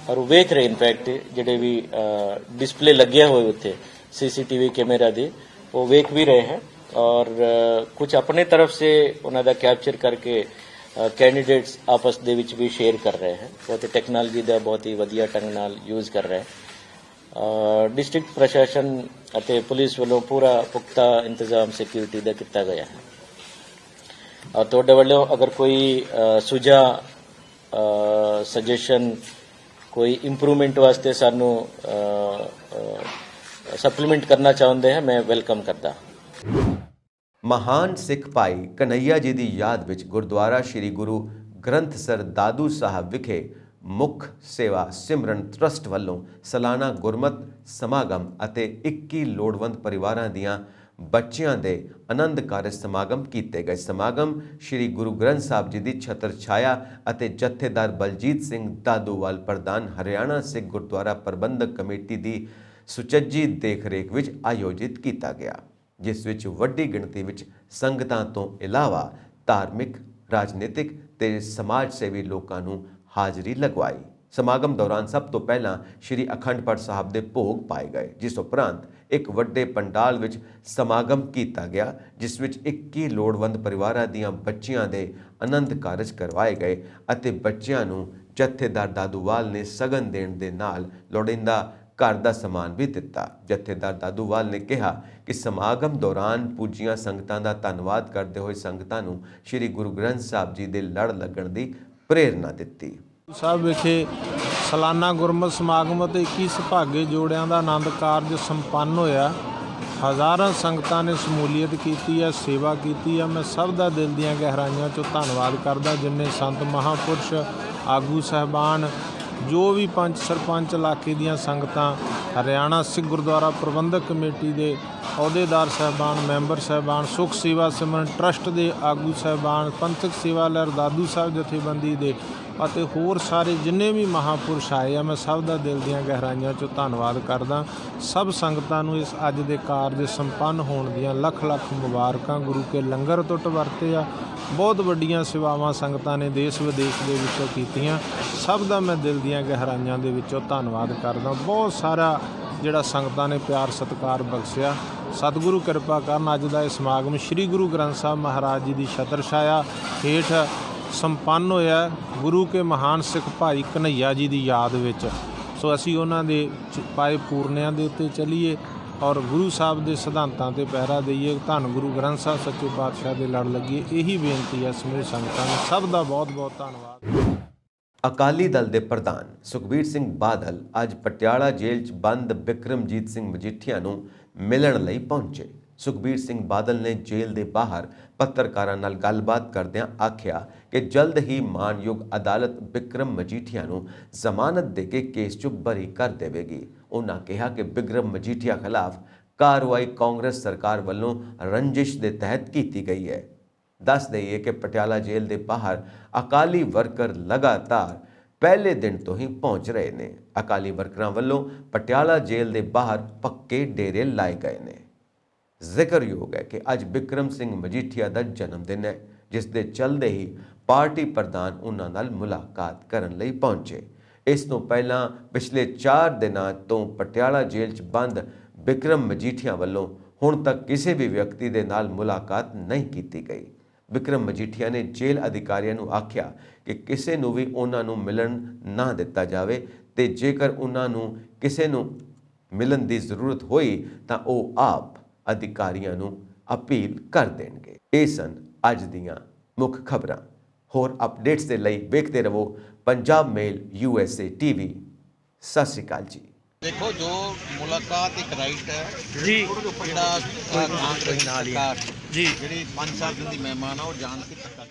Speaker 6: ਔਰ ਉਹ ਵੇਖ ਰਹੇ ਇਨਫੈਕਟ ਜਿਹੜੇ ਵੀ ਡਿਸਪਲੇ ਲੱਗੇ ਹੋਏ ਉੱਥੇ CCTV कैमरा ਦੇ, ਉਹ ਵੇਖ ਵੀ ਰਹੇ ਹੈ ਔਰ ਕੁਝ ਆਪਣੇ ਤਰਫ ਸੇ ਉਹਨਾਂ ਦਾ ਕੈਪਚਰ ਕਰਕੇ ਕੈਂਡੀਡੇਟਸ ਆਪਸ ਦੇ ਵਿੱਚ ਵੀ ਸ਼ੇਅਰ ਕਰ ਰਹੇ ਹੈ। ਬਹੁਤ ਟੈਕਨੋਲੋਜੀ ਦਾ ਬਹੁਤ ਹੀ ਵਧੀਆ ਢੰਗ ਨਾਲ ਯੂਜ਼ ਕਰ ਰਹੇ ਹੈ। ਡਿਸਟ੍ਰਿਕਟ ਪ੍ਰਸ਼ਾਸਨ ਅਤੇ ਪੁਲਿਸ ਵੱਲੋਂ ਪੂਰਾ ਪੁਖਤਾ ਇੰਤਜ਼ਾਮ ਸਿਕਿਉਰਿਟੀ ਦਾ ਕੀਤਾ ਗਿਆ ਹੈ। ਤੁਹਾਡੇ ਵੱਲੋਂ ਅਗਰ ਕੋਈ ਸੁਝਾਅ ਸਜੈਸ਼ਨ, ਕੋਈ ਇੰਪਰੂਵਮੈਂਟ ਵਾਸਤੇ ਸਾਨੂੰ ਸਪਲੀਮੈਂਟ ਕਰਨਾ ਚਾਹੁੰਦੇ ਹੈ, ਮੈਂ ਵੈਲਕਮ ਕਰਦਾ।
Speaker 1: ਮਹਾਨ ਸਿੱਖ ਭਾਈ ਕਨਈਆ ਜੀ ਦੀ ਯਾਦ ਵਿੱਚ ਗੁਰਦੁਆਰਾ ਸ੍ਰੀ ਗੁਰੂ ਗ੍ਰੰਥ ਸਰ ਦਾਦੂ ਸਾਹਿਬ ਵਿਖੇ ਮੁੱਖ ਸੇਵਾ ਸਿਮਰਨ ਟਰਸਟ ਵੱਲੋਂ ਸਾਲਾਨਾ ਗੁਰਮਤ ਸਮਾਗਮ ਅਤੇ 21 ਲੋੜਵੰਦ ਪਰਿਵਾਰਾਂ ਦੀਆਂ ਬੱਚਿਆਂ ਦੇ ਆਨੰਦ ਕਾਰਜ ਸਮਾਗਮ ਕੀਤੇ ਗਏ। ਸਮਾਗਮ ਸ੍ਰੀ ਗੁਰੂ ਗ੍ਰੰਥ ਸਾਹਿਬ ਜੀ ਦੀ ਛਤਰ ਛਾਇਆ ਅਤੇ ਜਥੇਦਾਰ ਬਲਜੀਤ ਸਿੰਘ ਦਾਦੂਵਾਲ ਪ੍ਰਧਾਨ ਹਰਿਆਣਾ ਸਿੱਖ ਗੁਰਦੁਆਰਾ ਪ੍ਰਬੰਧਕ ਕਮੇਟੀ ਦੀ ਸੁਚੱਜੀ ਦੇਖਰੇਖ ਵਿੱਚ ਆਯੋਜਿਤ ਕੀਤਾ ਗਿਆ, ਜਿਸ ਵਿੱਚ ਵੱਡੀ ਗਿਣਤੀ ਵਿੱਚ ਸੰਗਤਾਂ ਤੋਂ ਇਲਾਵਾ ਧਾਰਮਿਕ, ਰਾਜਨੀਤਿਕ ਤੇ ਸਮਾਜ ਸੇਵੀ ਲੋਕਾਂ ਨੂੰ ਹਾਜ਼ਰੀ ਲਗਵਾਈ। ਸਮਾਗਮ ਦੌਰਾਨ ਸਭ ਤੋਂ ਪਹਿਲਾਂ ਸ੍ਰੀ ਅਖੰਡ ਪਾਠ ਸਾਹਿਬ ਦੇ ਭੋਗ ਪਾਏ ਗਏ, ਜਿਸ ਉਪਰੰਤ ਇੱਕ ਵੱਡੇ ਪੰਡਾਲ ਵਿੱਚ ਸਮਾਗਮ ਕੀਤਾ ਗਿਆ, ਜਿਸ ਵਿੱਚ 21 ਲੋੜਵੰਦ ਪਰਿਵਾਰਾਂ ਦੀਆਂ ਬੱਚੀਆਂ ਦੇ ਆਨੰਦ ਕਾਰਜ ਕਰਵਾਏ ਗਏ ਅਤੇ ਬੱਚਿਆਂ ਨੂੰ ਜਥੇਦਾਰ ਦਾਦੂਵਾਲ ਨੇ ਸਗਨ ਦੇਣ ਦੇ ਨਾਲ ਲੋੜੀਂਦਾ ਘਰ ਦਾ ਸਮਾਨ ਵੀ ਦਿੱਤਾ। ਜਥੇਦਾਰ ਦਾਦੂਵਾਲ ਨੇ ਕਿਹਾ ਕਿ ਸਮਾਗਮ ਦੌਰਾਨ ਪੂਜੀਆਂ ਸੰਗਤਾਂ ਦਾ ਧੰਨਵਾਦ ਕਰਦੇ ਹੋਏ ਸੰਗਤਾਂ ਨੂੰ ਸ੍ਰੀ ਗੁਰੂ ਗ੍ਰੰਥ ਸਾਹਿਬ ਜੀ ਦੇ ਲੜ ਲੱਗਣ ਦੀ ਪ੍ਰੇਰਨਾ ਦਿੱਤੀ।
Speaker 7: ਸਾਹਿਬ ਵਿਖੇ ਸਾਲਾਨਾ ਗੁਰਮਤਿ ਸਮਾਗਮ ਅਤੇ 21 ਸੁਭਾਗੇ ਜੋੜਿਆਂ ਦਾ ਆਨੰਦ ਕਾਰਜ ਸੰਪੰਨ ਹੋਇਆ। ਹਜ਼ਾਰਾਂ ਸੰਗਤਾਂ ਨੇ ਸ਼ਮੂਲੀਅਤ ਕੀਤੀ ਹੈ, ਸੇਵਾ ਕੀਤੀ ਹੈ। ਮੈਂ ਸਭ ਦਾ ਦਿਲ ਦੀਆਂ ਗਹਿਰਾਈਆਂ 'ਚੋਂ ਧੰਨਵਾਦ ਕਰਦਾ, ਜਿੰਨੇ ਸੰਤ ਮਹਾਂਪੁਰਸ਼, ਆਗੂ ਸਾਹਿਬਾਨ, ਜੋ ਵੀ ਪੰਚ ਸਰਪੰਚ ਇਲਾਕੇ ਦੀਆਂ ਸੰਗਤਾਂ, ਹਰਿਆਣਾ ਸਿੱਖ ਗੁਰਦੁਆਰਾ ਪ੍ਰਬੰਧਕ ਕਮੇਟੀ ਦੇ ਅਹੁਦੇਦਾਰ ਸਾਹਿਬਾਨ, ਮੈਂਬਰ ਸਾਹਿਬਾਨ, ਸੁੱਖ ਸੇਵਾ ਸਿਮਰਨ ਟਰਸਟ ਦੇ ਆਗੂ ਸਾਹਿਬਾਨ, ਪੰਥਕ ਸੇਵਾ ਲਹਿਰ ਦਾਦੂ ਸਾਹਿਬ ਜਥੇਬੰਦੀ ਦੇ ਅਤੇ ਹੋਰ ਸਾਰੇ ਜਿੰਨੇ ਵੀ ਮਹਾਂਪੁਰਸ਼ ਆਏ ਆ, ਮੈਂ ਸਭ ਦਾ ਦਿਲ ਦੀਆਂ ਗਹਿਰਾਈਆਂ 'ਚੋਂ ਧੰਨਵਾਦ ਕਰਦਾ। ਸਭ ਸੰਗਤਾਂ ਨੂੰ ਇਸ ਅੱਜ ਦੇ ਕਾਰਜ ਸੰਪੰਨ ਹੋਣ ਦੀਆਂ ਲੱਖ ਲੱਖ ਮੁਬਾਰਕਾਂ। ਗੁਰੂ ਕੇ ਲੰਗਰ ਟੁੱਟ ਵਰਤੇ ਆ, ਬਹੁਤ ਵੱਡੀਆਂ ਸੇਵਾਵਾਂ ਸੰਗਤਾਂ ਨੇ ਦੇਸ਼ ਵਿਦੇਸ਼ ਦੇ ਵਿੱਚੋਂ ਕੀਤੀਆਂ। ਸਭ ਦਾ ਮੈਂ ਦਿਲ ਦੀਆਂ ਗਹਿਰਾਈਆਂ ਦੇ ਵਿੱਚੋਂ ਧੰਨਵਾਦ ਕਰਦਾ। ਬਹੁਤ ਸਾਰਾ ਜਿਹੜਾ ਸੰਗਤਾਂ ਨੇ ਪਿਆਰ ਸਤਿਕਾਰ ਬਖਸ਼ਿਆ। ਸਤਿਗੁਰੂ ਕਿਰਪਾ ਕਰਨ ਅੱਜ ਦਾ ਇਹ ਸਮਾਗਮ ਸ੍ਰੀ ਗੁਰੂ ਗ੍ਰੰਥ ਸਾਹਿਬ ਮਹਾਰਾਜ ਜੀ ਦੀ ਛਤਰ ਛਾਇਆ ਹੇਠ ਸੰਪੰਨ ਹੋਇਆ, ਗੁਰੂ ਕੇ ਮਹਾਨ ਸਿੱਖ ਭਾਈ ਕਨ੍ਹੱਈਆ ਜੀ ਦੀ ਯਾਦ ਵਿੱਚ। ਸੋ ਅਸੀਂ ਉਹਨਾਂ ਦੇ ਪਾਏ ਪੂਰਨਿਆਂ ਦੇ ਉੱਤੇ ਚੱਲੀਏ ਔਰ ਗੁਰੂ ਸਾਹਿਬ ਦੇ ਸਿਧਾਂਤਾਂ 'ਤੇ ਪਹਿਰਾ ਦਈਏ। ਧੰਨ ਗੁਰੂ ਗ੍ਰੰਥ ਸਾਹਿਬ ਸੱਚੇ ਪਾਤਸ਼ਾਹ ਦੇ ਲੜ ਲੱਗੀਏ, ਇਹੀ ਬੇਨਤੀ ਹੈ ਸਮੂਹ ਸੰਗਤਾਂ ਨੂੰ। ਸਭ ਦਾ ਬਹੁਤ ਬਹੁਤ ਧੰਨਵਾਦ।
Speaker 1: ਅਕਾਲੀ ਦਲ ਦੇ ਪ੍ਰਧਾਨ ਸੁਖਬੀਰ ਸਿੰਘ ਬਾਦਲ ਅੱਜ ਪਟਿਆਲਾ ਜੇਲ੍ਹ 'ਚ ਬੰਦ ਬਿਕਰਮਜੀਤ ਸਿੰਘ ਮਜੀਠੀਆ ਨੂੰ ਮਿਲਣ ਲਈ ਪਹੁੰਚੇ। ਸੁਖਬੀਰ ਸਿੰਘ ਬਾਦਲ ਨੇ ਜੇਲ੍ਹ ਦੇ ਬਾਹਰ ਪੱਤਰਕਾਰਾਂ ਨਾਲ ਗੱਲਬਾਤ ਕਰਦਿਆਂ ਆਖਿਆ ਕਿ ਜਲਦ ਹੀ ਮਾਨਯੋਗ ਅਦਾਲਤ ਬਿਕਰਮ ਮਜੀਠੀਆ ਨੂੰ ਜ਼ਮਾਨਤ ਦੇ ਕੇ ਕੇਸ 'ਚੋਂ ਬਰੀ ਕਰ ਦੇਵੇਗੀ। ਉਹਨਾਂ ਕਿਹਾ ਕਿ ਬਿਕਰਮ ਮਜੀਠੀਆ ਖਿਲਾਫ ਕਾਰਵਾਈ ਕਾਂਗਰਸ ਸਰਕਾਰ ਵੱਲੋਂ ਰੰਜਿਸ਼ ਦੇ ਤਹਿਤ ਕੀਤੀ ਗਈ ਹੈ। ਦੱਸ ਦਈਏ ਕਿ ਪਟਿਆਲਾ ਜੇਲ੍ਹ ਦੇ ਬਾਹਰ ਅਕਾਲੀ ਵਰਕਰ ਲਗਾਤਾਰ ਪਹਿਲੇ ਦਿਨ ਤੋਂ ਹੀ ਪਹੁੰਚ ਰਹੇ ਨੇ। ਅਕਾਲੀ ਵਰਕਰਾਂ ਵੱਲੋਂ ਪਟਿਆਲਾ ਜੇਲ੍ਹ ਦੇ ਬਾਹਰ ਪੱਕੇ ਡੇਰੇ ਲਾਏ ਗਏ ਨੇ। ਜ਼ਿਕਰਯੋਗ ਹੈ ਕਿ ਅੱਜ ਬਿਕਰਮ ਸਿੰਘ ਮਜੀਠੀਆ ਦਾ ਜਨਮ ਦਿਨ ਹੈ, ਜਿਸ ਦੇ ਚੱਲਦੇ ਹੀ ਪਾਰਟੀ ਪ੍ਰਧਾਨ ਉਹਨਾਂ ਨਾਲ ਮੁਲਾਕਾਤ ਕਰਨ ਲਈ ਪਹੁੰਚੇ। ਇਸ ਤੋਂ ਪਹਿਲਾਂ ਪਿਛਲੇ 4 ਦਿਨਾਂ ਤੋਂ ਪਟਿਆਲਾ ਜੇਲ੍ਹ 'ਚ ਬੰਦ ਬਿਕਰਮ ਮਜੀਠੀਆ ਵੱਲੋਂ ਹੁਣ ਤੱਕ ਕਿਸੇ ਵੀ ਵਿਅਕਤੀ ਦੇ ਨਾਲ ਮੁਲਾਕਾਤ ਨਹੀਂ ਕੀਤੀ ਗਈ। ਬਿਕਰਮ ਮਜੀਠੀਆ ਨੇ ਜੇਲ੍ਹ ਅਧਿਕਾਰੀਆਂ ਨੂੰ ਆਖਿਆ ਕਿ ਕਿਸੇ ਨੂੰ ਵੀ ਉਹਨਾਂ ਨੂੰ ਮਿਲਣ ਨਾ ਦਿੱਤਾ ਜਾਵੇ ਤੇ ਜੇਕਰ ਉਹਨਾਂ ਨੂੰ ਕਿਸੇ ਨੂੰ ਮਿਲਣ ਦੀ ਜ਼ਰੂਰਤ ਹੋਈ ਤਾਂ ਉਹ ਆਪ ਅਧਿਕਾਰੀਆਂ ਨੂੰ ਅਪੀਲ ਕਰ ਦੇਣਗੇ। ਇਹ ਸਨ ਅੱਜ ਦੀਆਂ ਮੁੱਖ ਖਬਰਾਂ। ਹੋਰ ਅਪਡੇਟਸ ਦੇ ਲਈ ਵੇਖਦੇ ਰਹੋ ਪੰਜਾਬ ਮੇਲ USA TV। ਸਤਿ ਸ਼੍ਰੀ ਅਕਾਲ ਜੀ।
Speaker 8: देखो जो मुलाकात एक राइट है जी, कांग्रेस सरकार जी जी 5 साल दिन दी मेहमान है और जान के धक्का